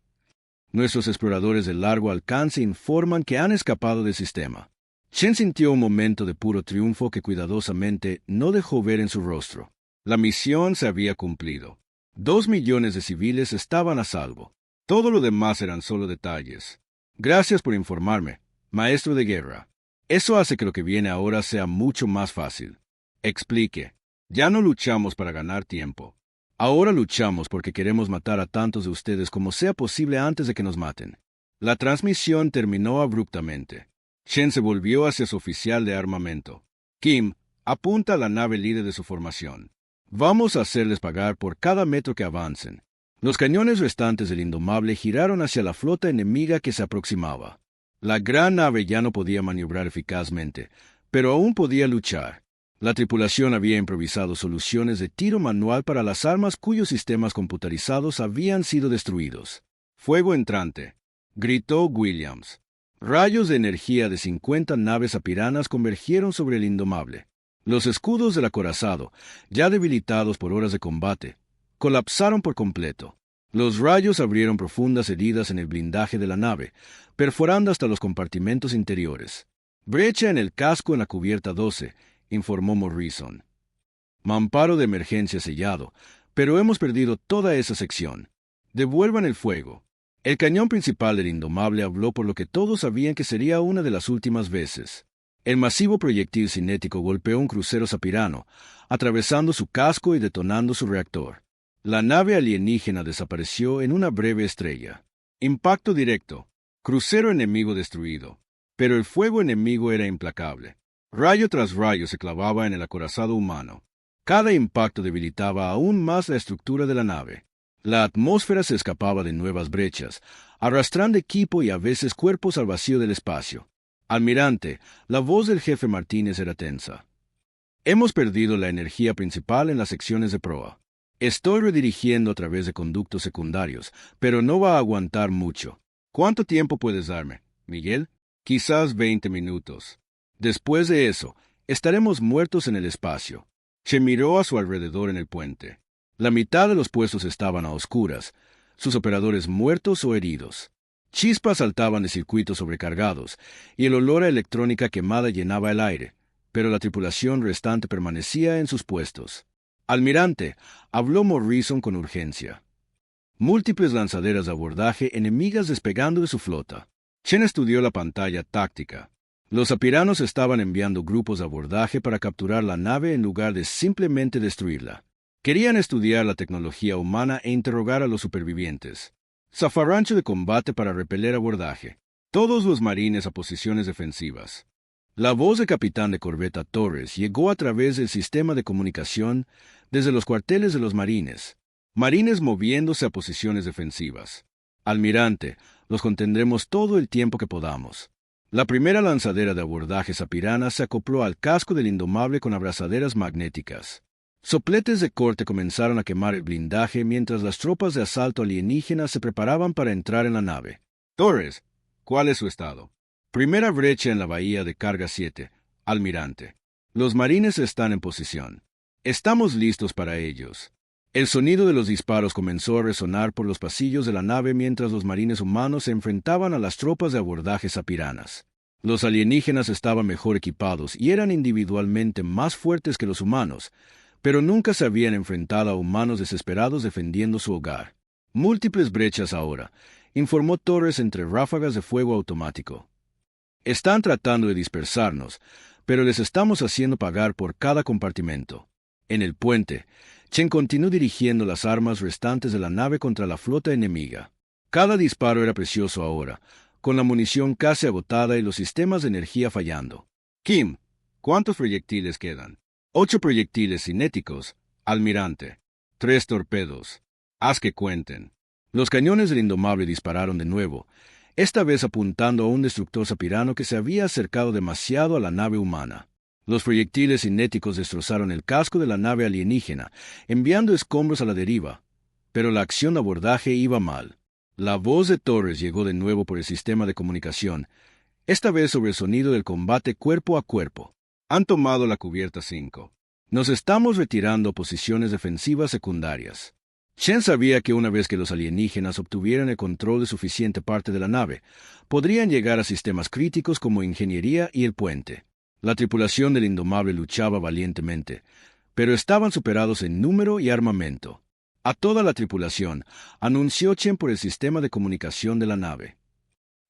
Nuestros exploradores de largo alcance informan que han escapado del sistema. Chen sintió un momento de puro triunfo que cuidadosamente no dejó ver en su rostro. La misión se había cumplido. 2 millones de civiles estaban a salvo. Todo lo demás eran solo detalles. Gracias por informarme, maestro de guerra. Eso hace que lo que viene ahora sea mucho más fácil. Explique. Ya no luchamos para ganar tiempo. Ahora luchamos porque queremos matar a tantos de ustedes como sea posible antes de que nos maten. La transmisión terminó abruptamente. Chen se volvió hacia su oficial de armamento. Kim, apunta a la nave líder de su formación. Vamos a hacerles pagar por cada metro que avancen. Los cañones restantes del Indomable giraron hacia la flota enemiga que se aproximaba. La gran nave ya no podía maniobrar eficazmente, pero aún podía luchar. La tripulación había improvisado soluciones de tiro manual para las armas cuyos sistemas computarizados habían sido destruidos. «Fuego entrante», gritó Williams. Rayos de energía de 50 naves apiranas convergieron sobre el Indomable. Los escudos del acorazado, ya debilitados por horas de combate, colapsaron por completo. Los rayos abrieron profundas heridas en el blindaje de la nave, perforando hasta los compartimentos interiores. «Brecha en el casco en la cubierta 12», informó Morrison. «Mamparo de emergencia sellado, pero hemos perdido toda esa sección. Devuelvan el fuego». El cañón principal del Indomable habló por lo que todos sabían que sería una de las últimas veces. El masivo proyectil cinético golpeó un crucero sapirano, atravesando su casco y detonando su reactor. La nave alienígena desapareció en una breve estrella. Impacto directo. Crucero enemigo destruido. Pero el fuego enemigo era implacable. Rayo tras rayo se clavaba en el acorazado humano. Cada impacto debilitaba aún más la estructura de la nave. La atmósfera se escapaba de nuevas brechas, arrastrando equipo y a veces cuerpos al vacío del espacio. «Almirante», la voz del jefe Martínez era tensa. «Hemos perdido la energía principal en las secciones de proa. Estoy redirigiendo a través de conductos secundarios, pero no va a aguantar mucho. ¿Cuánto tiempo puedes darme, Miguel?» «Quizás 20 minutos. Después de eso, estaremos muertos en el espacio». Se miró a su alrededor en el puente. La mitad de los puestos estaban a oscuras, sus operadores muertos o heridos. Chispas saltaban de circuitos sobrecargados, y el olor a electrónica quemada llenaba el aire, pero la tripulación restante permanecía en sus puestos. «Almirante», habló Morrison con urgencia. Múltiples lanzaderas de abordaje enemigas despegando de su flota. Chen estudió la pantalla táctica. Los apiranos estaban enviando grupos de abordaje para capturar la nave en lugar de simplemente destruirla. Querían estudiar la tecnología humana e interrogar a los supervivientes. Zafarrancho de combate para repeler abordaje. Todos los marines a posiciones defensivas. La voz del capitán de corbeta Torres llegó a través del sistema de comunicación desde los cuarteles de los marines. Marines moviéndose a posiciones defensivas. Almirante, los contendremos todo el tiempo que podamos. La primera lanzadera de abordaje zapirana se acopló al casco del Indomable con abrazaderas magnéticas. Sopletes de corte comenzaron a quemar el blindaje mientras las tropas de asalto alienígenas se preparaban para entrar en la nave. Torres, ¿cuál es su estado? Primera brecha en la bahía de carga 7, Almirante. Los marines están en posición. Estamos listos para ellos. El sonido de los disparos comenzó a resonar por los pasillos de la nave mientras los marines humanos se enfrentaban a las tropas de abordaje zapiranas. Los alienígenas estaban mejor equipados y eran individualmente más fuertes que los humanos, pero nunca se habían enfrentado a humanos desesperados defendiendo su hogar. Múltiples brechas ahora, informó Torres entre ráfagas de fuego automático. Están tratando de dispersarnos, pero les estamos haciendo pagar por cada compartimento. En el puente, Chen continuó dirigiendo las armas restantes de la nave contra la flota enemiga. Cada disparo era precioso ahora, con la munición casi agotada y los sistemas de energía fallando. Kim, ¿cuántos proyectiles quedan? 8 proyectiles cinéticos, Almirante. 3 torpedos. Haz que cuenten. Los cañones del Indomable dispararon de nuevo, esta vez apuntando a un destructor zapirano que se había acercado demasiado a la nave humana. Los proyectiles cinéticos destrozaron el casco de la nave alienígena, enviando escombros a la deriva, pero la acción de abordaje iba mal. La voz de Torres llegó de nuevo por el sistema de comunicación, esta vez sobre el sonido del combate cuerpo a cuerpo. Han tomado la cubierta 5. Nos estamos retirando a posiciones defensivas secundarias. Chen sabía que una vez que los alienígenas obtuvieran el control de suficiente parte de la nave, podrían llegar a sistemas críticos como ingeniería y el puente. La tripulación del Indomable luchaba valientemente, pero estaban superados en número y armamento. A toda la tripulación, anunció Chen por el sistema de comunicación de la nave.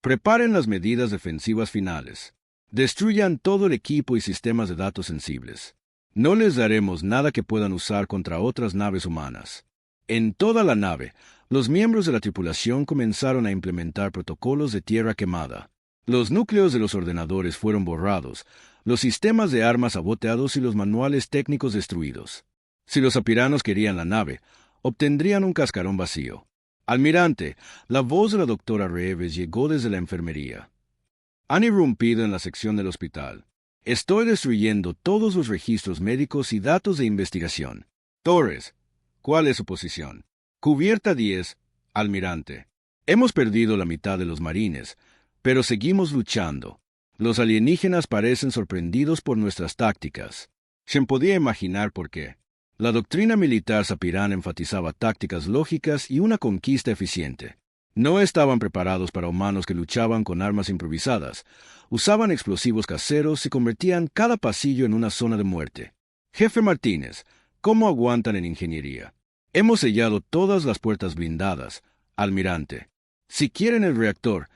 Preparen las medidas defensivas finales. Destruyan todo el equipo y sistemas de datos sensibles. No les daremos nada que puedan usar contra otras naves humanas. En toda la nave, los miembros de la tripulación comenzaron a implementar protocolos de tierra quemada. Los núcleos de los ordenadores fueron borrados, los sistemas de armas saboteados y los manuales técnicos destruidos. Si los apiranos querían la nave, obtendrían un cascarón vacío. Almirante, la voz de la doctora Reeves llegó desde la enfermería. Han irrumpido en la sección del hospital. Estoy destruyendo todos los registros médicos y datos de investigación. Torres, ¿cuál es su posición? Cubierta 10, Almirante. Hemos perdido la mitad de los marines, pero seguimos luchando. Los alienígenas parecen sorprendidos por nuestras tácticas. Shen podía imaginar por qué. La doctrina militar zapirana enfatizaba tácticas lógicas y una conquista eficiente. No estaban preparados para humanos que luchaban con armas improvisadas, usaban explosivos caseros y convertían cada pasillo en una zona de muerte. Jefe Martínez, ¿cómo aguantan en ingeniería? Hemos sellado todas las puertas blindadas, Almirante. Si quieren el reactor,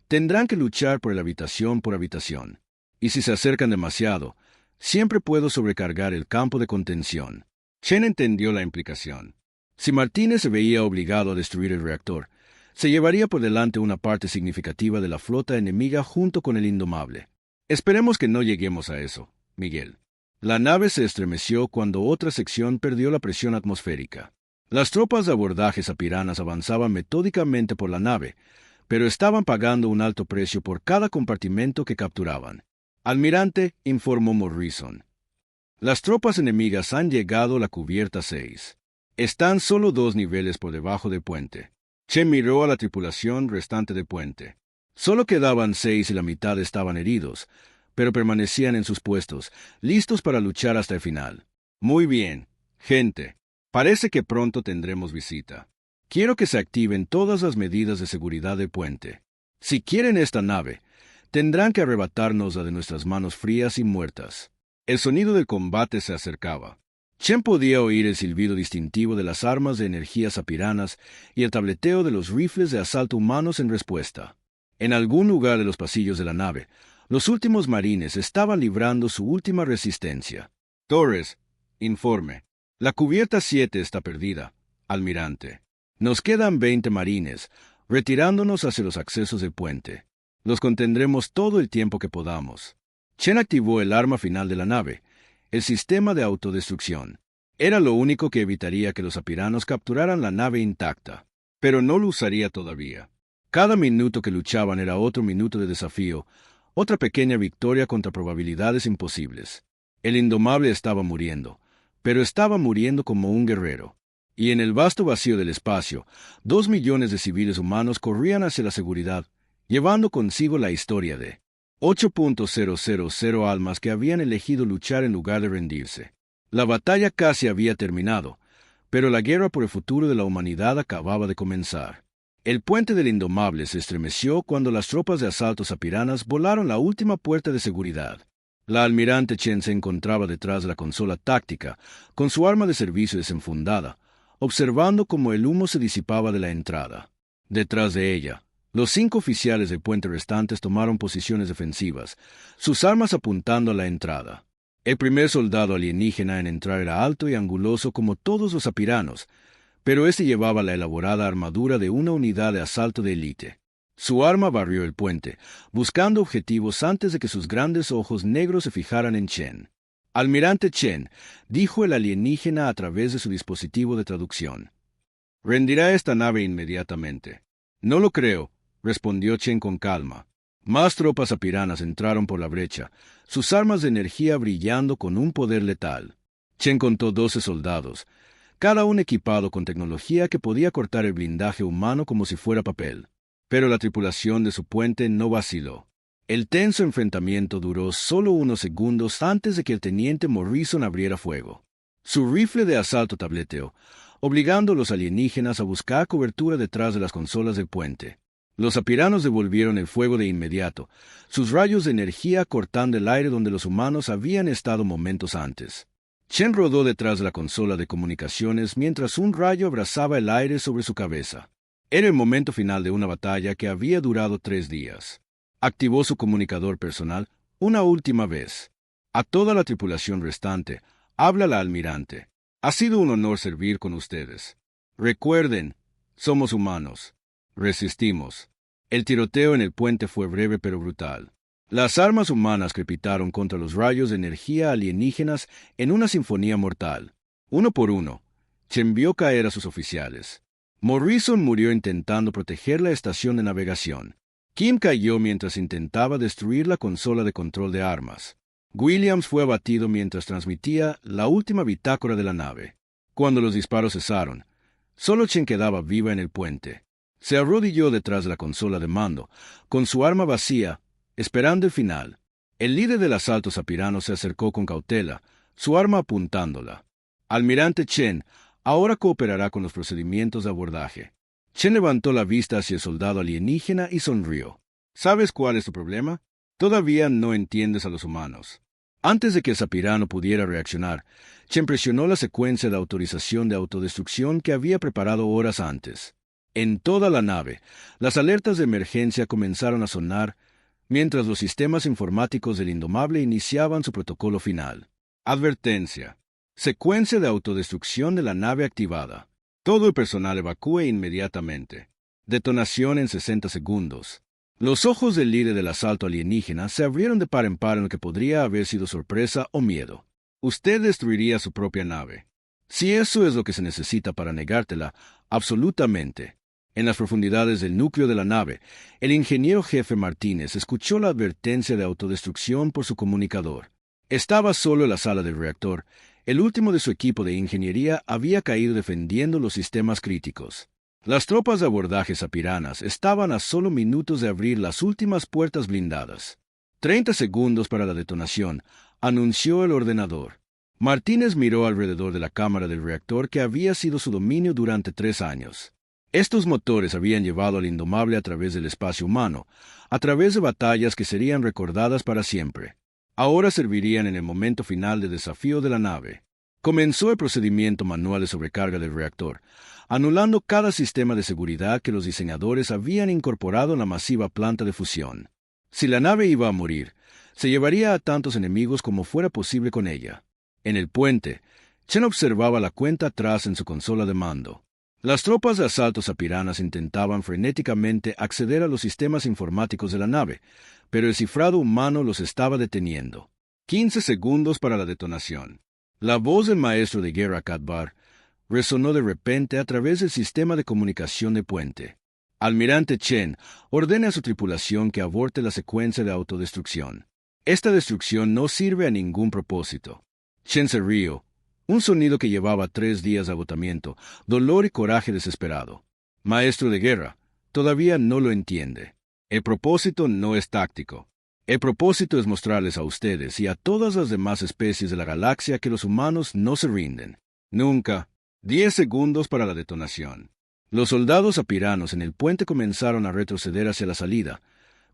tendrán que luchar por habitación. Y si se acercan demasiado, siempre puedo sobrecargar el campo de contención. Chen entendió la implicación. Si Martínez se veía obligado a destruir el reactor, se llevaría por delante una parte significativa de la flota enemiga junto con el Indomable. Esperemos que no lleguemos a eso, Miguel. La nave se estremeció cuando otra sección perdió la presión atmosférica. Las tropas de abordaje zapiranas avanzaban metódicamente por la nave, pero estaban pagando un alto precio por cada compartimento que capturaban. Almirante, informó Morrison. Las tropas enemigas han llegado a la cubierta 6. Están solo 2 niveles por debajo del puente. Chen miró a la tripulación restante del puente. Solo quedaban 6 y la mitad estaban heridos, pero permanecían en sus puestos, listos para luchar hasta el final. Muy bien, gente. Parece que pronto tendremos visita. Quiero que se activen todas las medidas de seguridad del puente. Si quieren esta nave, tendrán que arrebatárnosla de nuestras manos frías y muertas. El sonido del combate se acercaba. Chen podía oír el silbido distintivo de las armas de energía zapiranas y el tableteo de los rifles de asalto humanos en respuesta. En algún lugar de los pasillos de la nave, Los últimos marines estaban librando su última resistencia. Torres, informe. La cubierta 7 está perdida, almirante. Nos quedan 20 marines, retirándonos hacia los accesos del puente. Los contendremos todo el tiempo que podamos. Chen activó el arma final de la nave, el sistema de autodestrucción. Era lo único que evitaría que los apiranos capturaran la nave intacta. Pero no lo usaría todavía. Cada minuto que luchaban era otro minuto de desafío, otra pequeña victoria contra probabilidades imposibles. El indomable estaba muriendo, pero estaba muriendo como un guerrero. Y en el vasto vacío del espacio, 2 millones de civiles humanos corrían hacia la seguridad, llevando consigo la historia de 8.000 almas que habían elegido luchar en lugar de rendirse. La batalla casi había terminado, pero la guerra por el futuro de la humanidad acababa de comenzar. El puente del Indomable se estremeció cuando las tropas de asalto zapiranas volaron la última puerta de seguridad. La almirante Chen se encontraba detrás de la consola táctica, con su arma de servicio desenfundada, observando cómo el humo se disipaba de la entrada. Detrás de ella, los 5 oficiales del puente restantes tomaron posiciones defensivas, sus armas apuntando a la entrada. El primer soldado alienígena en entrar era alto y anguloso como todos los apiranos, pero este llevaba la elaborada armadura de una unidad de asalto de élite. Su arma barrió el puente, buscando objetivos antes de que sus grandes ojos negros se fijaran en Chen. Almirante Chen, dijo el alienígena a través de su dispositivo de traducción. Rendirá esta nave inmediatamente. No lo creo, respondió Chen con calma. Más tropas apiranas entraron por la brecha, sus armas de energía brillando con un poder letal. Chen contó 12 soldados, cada uno equipado con tecnología que podía cortar el blindaje humano como si fuera papel. Pero la tripulación de su puente no vaciló. El tenso enfrentamiento duró solo unos segundos antes de que el teniente Morrison abriera fuego. Su rifle de asalto tableteó, obligando a los alienígenas a buscar cobertura detrás de las consolas del puente. Los apiranos devolvieron el fuego de inmediato, sus rayos de energía cortando el aire donde los humanos habían estado momentos antes. Chen rodó detrás de la consola de comunicaciones mientras un rayo abrazaba el aire sobre su cabeza. Era el momento final de una batalla que había durado 3 días. Activó su comunicador personal una última vez. A toda la tripulación restante, habla la almirante. Ha sido un honor servir con ustedes. Recuerden, somos humanos. Resistimos. El tiroteo en el puente fue breve pero brutal. Las armas humanas crepitaron contra los rayos de energía alienígenas en una sinfonía mortal. Uno por uno, Chen vio caer a sus oficiales. Morrison murió intentando proteger la estación de navegación. Kim cayó mientras intentaba destruir la consola de control de armas. Williams fue abatido mientras transmitía la última bitácora de la nave. Cuando los disparos cesaron, solo Chen quedaba viva en el puente. Se arrodilló detrás de la consola de mando, con su arma vacía, esperando el final. El líder del asalto zapirano se acercó con cautela, su arma apuntándola. Almirante Chen ahora cooperará con los procedimientos de abordaje. Chen levantó la vista hacia el soldado alienígena y sonrió. ¿Sabes cuál es tu problema? Todavía no entiendes a los humanos. Antes de que el zapirano pudiera reaccionar, Chen presionó la secuencia de autorización de autodestrucción que había preparado horas antes. En toda la nave, las alertas de emergencia comenzaron a sonar, mientras los sistemas informáticos del Indomable iniciaban su protocolo final. Advertencia. Secuencia de autodestrucción de la nave activada. Todo el personal evacúe inmediatamente. Detonación en 60 segundos. Los ojos del líder del asalto alienígena se abrieron de par en par en lo que podría haber sido sorpresa o miedo. Usted destruiría su propia nave. Si eso es lo que se necesita para negártela, absolutamente. En las profundidades del núcleo de la nave, el ingeniero jefe Martínez escuchó la advertencia de autodestrucción por su comunicador. Estaba solo en la sala del reactor. El último de su equipo de ingeniería había caído defendiendo los sistemas críticos. Las tropas de abordaje zapiranas estaban a solo minutos de abrir las últimas puertas blindadas. 30 segundos para la detonación, anunció el ordenador. Martínez miró alrededor de la cámara del reactor que había sido su dominio durante 3 años. Estos motores habían llevado al Indomable a través del espacio humano, a través de batallas que serían recordadas para siempre. Ahora servirían en el momento final de desafío de la nave. Comenzó el procedimiento manual de sobrecarga del reactor, anulando cada sistema de seguridad que los diseñadores habían incorporado en la masiva planta de fusión. Si la nave iba a morir, se llevaría a tantos enemigos como fuera posible con ella. En el puente, Chen observaba la cuenta atrás en su consola de mando. Las tropas de asalto zapiranas intentaban frenéticamente acceder a los sistemas informáticos de la nave, pero el cifrado humano los estaba deteniendo. 15 segundos para la detonación. La voz del maestro de guerra Katbar resonó de repente a través del sistema de comunicación de puente. Almirante Chen, ordene a su tripulación que aborte la secuencia de autodestrucción. Esta destrucción no sirve a ningún propósito. Chen se rió, un sonido que llevaba 3 días de agotamiento, dolor y coraje desesperado. Maestro de guerra, todavía no lo entiende. El propósito no es táctico. El propósito es mostrarles a ustedes y a todas las demás especies de la galaxia que los humanos no se rinden. Nunca. 10 segundos para la detonación. Los soldados apiranos en el puente comenzaron a retroceder hacia la salida,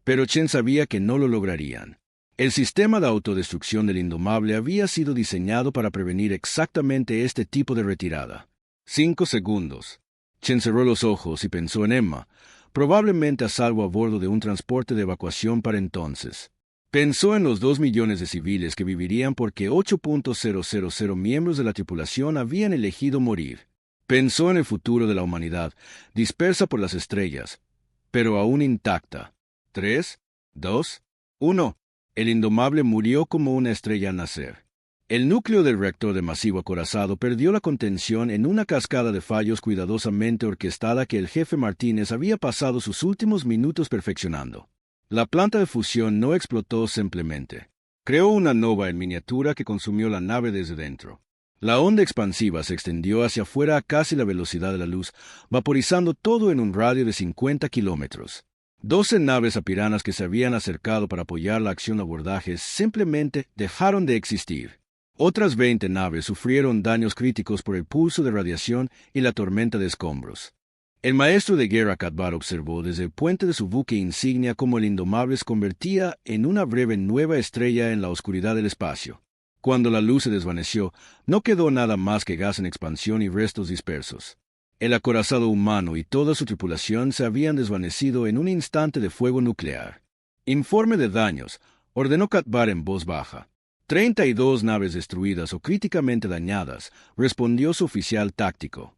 pero Chen sabía que no lo lograrían. El sistema de autodestrucción del Indomable había sido diseñado para prevenir exactamente este tipo de retirada. 5 segundos. Chen cerró los ojos y pensó en Emma, probablemente a salvo a bordo de un transporte de evacuación para entonces. Pensó en los 2 millones de civiles que vivirían porque 8.000 miembros de la tripulación habían elegido morir. Pensó en el futuro de la humanidad, dispersa por las estrellas, pero aún intacta. 3, 2, 1. El Indomable murió como una estrella al nacer. El núcleo del reactor de masivo acorazado perdió la contención en una cascada de fallos cuidadosamente orquestada que el jefe Martínez había pasado sus últimos minutos perfeccionando. La planta de fusión no explotó simplemente. Creó una nova en miniatura que consumió la nave desde dentro. La onda expansiva se extendió hacia afuera a casi la velocidad de la luz, vaporizando todo en un radio de 50 kilómetros. 12 naves apiranas que se habían acercado para apoyar la acción de abordaje simplemente dejaron de existir. Otras 20 naves sufrieron daños críticos por el pulso de radiación y la tormenta de escombros. El maestro de guerra Katbar observó desde el puente de su buque insignia cómo el Indomable se convertía en una breve nueva estrella en la oscuridad del espacio. Cuando la luz se desvaneció, no quedó nada más que gas en expansión y restos dispersos. El acorazado humano y toda su tripulación se habían desvanecido en un instante de fuego nuclear. Informe de daños, ordenó Katbar en voz baja. 32 naves destruidas o críticamente dañadas, respondió su oficial táctico.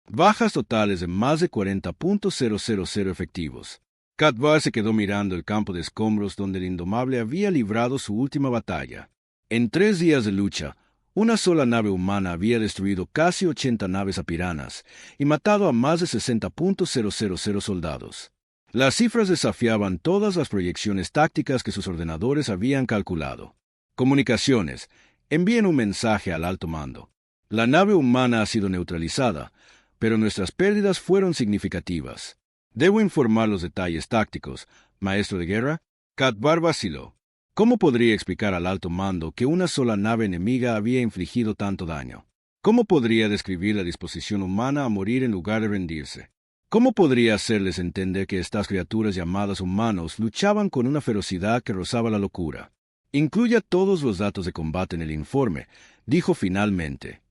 Bajas totales de más de 40.000 efectivos. Katbar se quedó mirando el campo de escombros donde el Indomable había librado su última batalla. En 3 días de lucha, una sola nave humana había destruido casi 80 naves apiranas y matado a más de 60.000 soldados. Las cifras desafiaban todas las proyecciones tácticas que sus ordenadores habían calculado. Comunicaciones. Envíen un mensaje al alto mando. La nave humana ha sido neutralizada, pero nuestras pérdidas fueron significativas. Debo informar los detalles tácticos, maestro de guerra. Katbar vaciló. ¿Cómo podría explicar al alto mando que una sola nave enemiga había infligido tanto daño? ¿Cómo podría describir la disposición humana a morir en lugar de rendirse? ¿Cómo podría hacerles entender que estas criaturas llamadas humanos luchaban con una ferocidad que rozaba la locura? Incluya todos los datos de combate en el informe, dijo finalmente.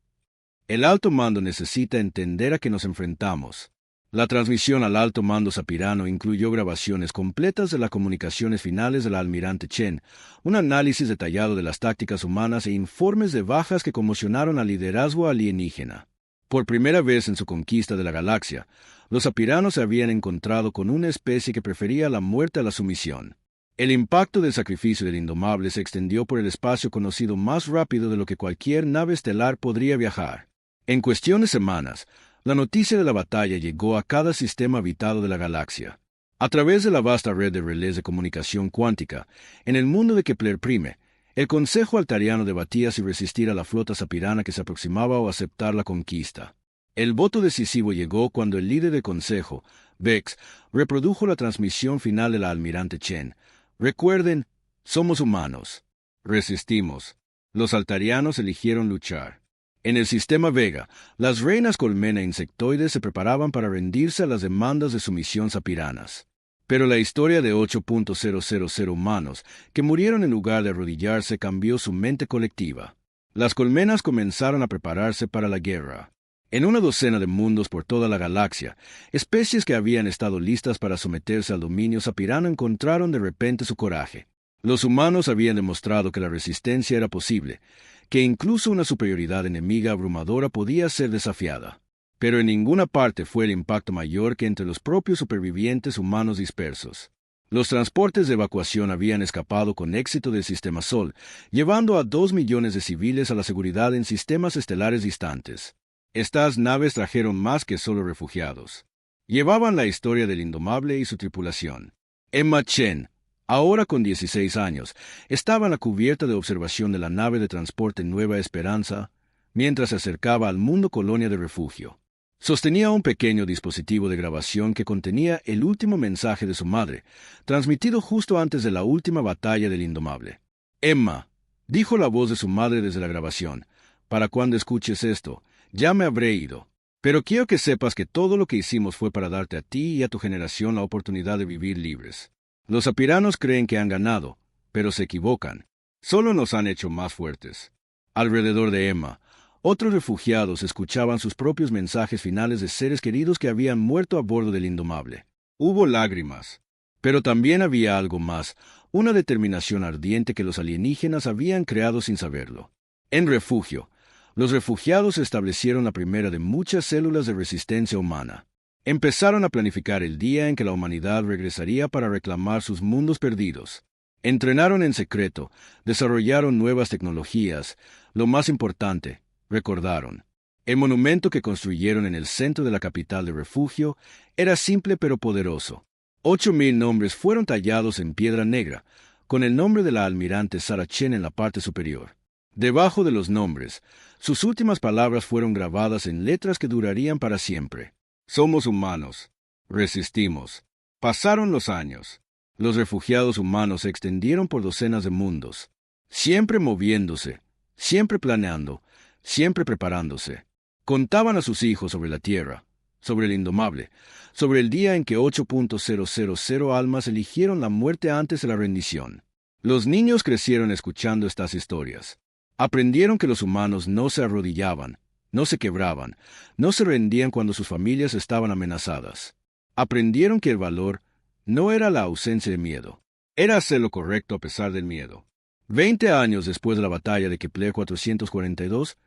El alto mando necesita entender a qué nos enfrentamos. La transmisión al alto mando zapirano incluyó grabaciones completas de las comunicaciones finales del almirante Chen, un análisis detallado de las tácticas humanas e informes de bajas que conmocionaron al liderazgo alienígena. Por primera vez en su conquista de la galaxia, los zapiranos se habían encontrado con una especie que prefería la muerte a la sumisión. El impacto del sacrificio del Indomable se extendió por el espacio conocido más rápido de lo que cualquier nave estelar podría viajar. En cuestión de semanas, la noticia de la batalla llegó a cada sistema habitado de la galaxia. A través de la vasta red de relés de comunicación cuántica, en el mundo de Kepler Prime, el Consejo Altariano debatía si resistir a la flota zapirana que se aproximaba o aceptar la conquista. El voto decisivo llegó cuando el líder del Consejo, Vex, reprodujo la transmisión final de la almirante Chen. Recuerden, somos humanos. Resistimos. Los altarianos eligieron luchar. En el sistema Vega, las reinas colmena insectoides se preparaban para rendirse a las demandas de sumisión zapiranas. Pero la historia de 8.000 humanos que murieron en lugar de arrodillarse cambió su mente colectiva. Las colmenas comenzaron a prepararse para la guerra. En una docena de mundos por toda la galaxia, especies que habían estado listas para someterse al dominio sapirano encontraron de repente su coraje. Los humanos habían demostrado que la resistencia era posible, que incluso una superioridad enemiga abrumadora podía ser desafiada. Pero en ninguna parte fue el impacto mayor que entre los propios supervivientes humanos dispersos. Los transportes de evacuación habían escapado con éxito del Sistema Sol, llevando a 2 millones de civiles a la seguridad en sistemas estelares distantes. Estas naves trajeron más que solo refugiados. Llevaban la historia del Indomable y su tripulación. Emma Chen, ahora con 16 años, estaba en la cubierta de observación de la nave de transporte Nueva Esperanza, mientras se acercaba al mundo colonia de refugio. Sostenía un pequeño dispositivo de grabación que contenía el último mensaje de su madre, transmitido justo antes de la última batalla del Indomable. Emma, dijo la voz de su madre desde la grabación, para cuando escuches esto, ya me habré ido. Pero quiero que sepas que todo lo que hicimos fue para darte a ti y a tu generación la oportunidad de vivir libres. Los sapiranos creen que han ganado, pero se equivocan. Solo nos han hecho más fuertes. Alrededor de Emma, otros refugiados escuchaban sus propios mensajes finales de seres queridos que habían muerto a bordo del Indomable. Hubo lágrimas. Pero también había algo más, una determinación ardiente que los alienígenas habían creado sin saberlo. En refugio, los refugiados establecieron la primera de muchas células de resistencia humana. Empezaron a planificar el día en que la humanidad regresaría para reclamar sus mundos perdidos. Entrenaron en secreto, desarrollaron nuevas tecnologías, lo más importante, recordaron. El monumento que construyeron en el centro de la capital de refugio era simple pero poderoso. 8,000 nombres fueron tallados en piedra negra, con el nombre de la almirante Sarah Chen en la parte superior. Debajo de los nombres, sus últimas palabras fueron grabadas en letras que durarían para siempre. Somos humanos. Resistimos. Pasaron los años. Los refugiados humanos se extendieron por docenas de mundos, siempre moviéndose, siempre planeando, siempre preparándose. Contaban a sus hijos sobre la Tierra, sobre el Indomable, sobre el día en que 8,000 almas eligieron la muerte antes de la rendición. Los niños crecieron escuchando estas historias. Aprendieron que los humanos no se arrodillaban, no se quebraban, no se rendían cuando sus familias estaban amenazadas. Aprendieron que el valor no era la ausencia de miedo, era hacer lo correcto a pesar del miedo. 20 años después de la batalla de Kepler 442,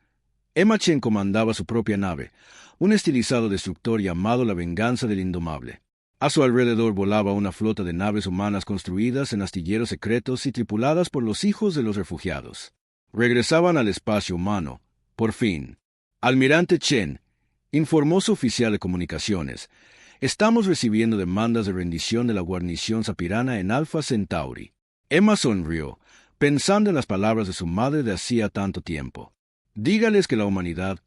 Emma Chen comandaba su propia nave, un estilizado destructor llamado la Venganza del Indomable. A su alrededor volaba una flota de naves humanas construidas en astilleros secretos y tripuladas por los hijos de los refugiados. Regresaban al espacio humano, por fin. Almirante Chen informó su oficial de comunicaciones: estamos recibiendo demandas de rendición de la guarnición sapirana en Alpha Centauri. Emma sonrió, pensando en las palabras de su madre de hacía tanto tiempo. Dígales que la humanidad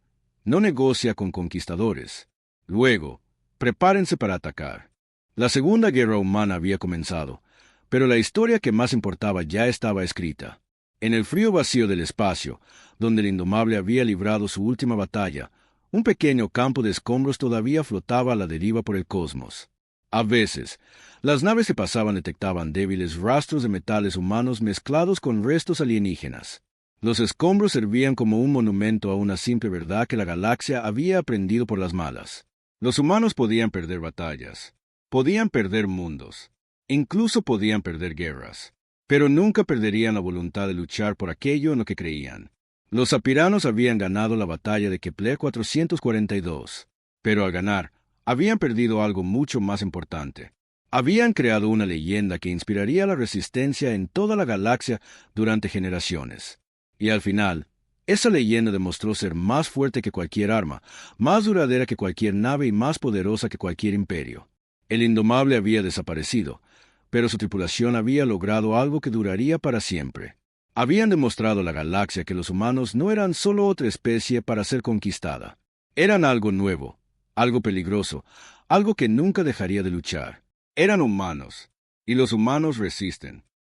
no negocia con conquistadores. Luego, prepárense para atacar. La Segunda Guerra Humana había comenzado, pero la historia que más importaba ya estaba escrita. En el frío vacío del espacio, donde el Indomable había librado su última batalla, un pequeño campo de escombros todavía flotaba a la deriva por el cosmos. A veces, las naves que pasaban detectaban débiles rastros de metales humanos mezclados con restos alienígenas. Los escombros servían como un monumento a una simple verdad que la galaxia había aprendido por las malas. Los humanos podían perder batallas, podían perder mundos, incluso podían perder guerras, pero nunca perderían la voluntad de luchar por aquello en lo que creían. Los sapiranos habían ganado la batalla de Kepler 442, pero al ganar, habían perdido algo mucho más importante. Habían creado una leyenda que inspiraría la resistencia en toda la galaxia durante generaciones. Y al final, esa leyenda demostró ser más fuerte que cualquier arma, más duradera que cualquier nave y más poderosa que cualquier imperio. El Indomable había desaparecido, pero su tripulación había logrado algo que duraría para siempre. Habían demostrado a la galaxia que los humanos no eran solo otra especie para ser conquistada. Eran algo nuevo, algo peligroso, algo que nunca dejaría de luchar. Eran humanos, y los humanos resisten.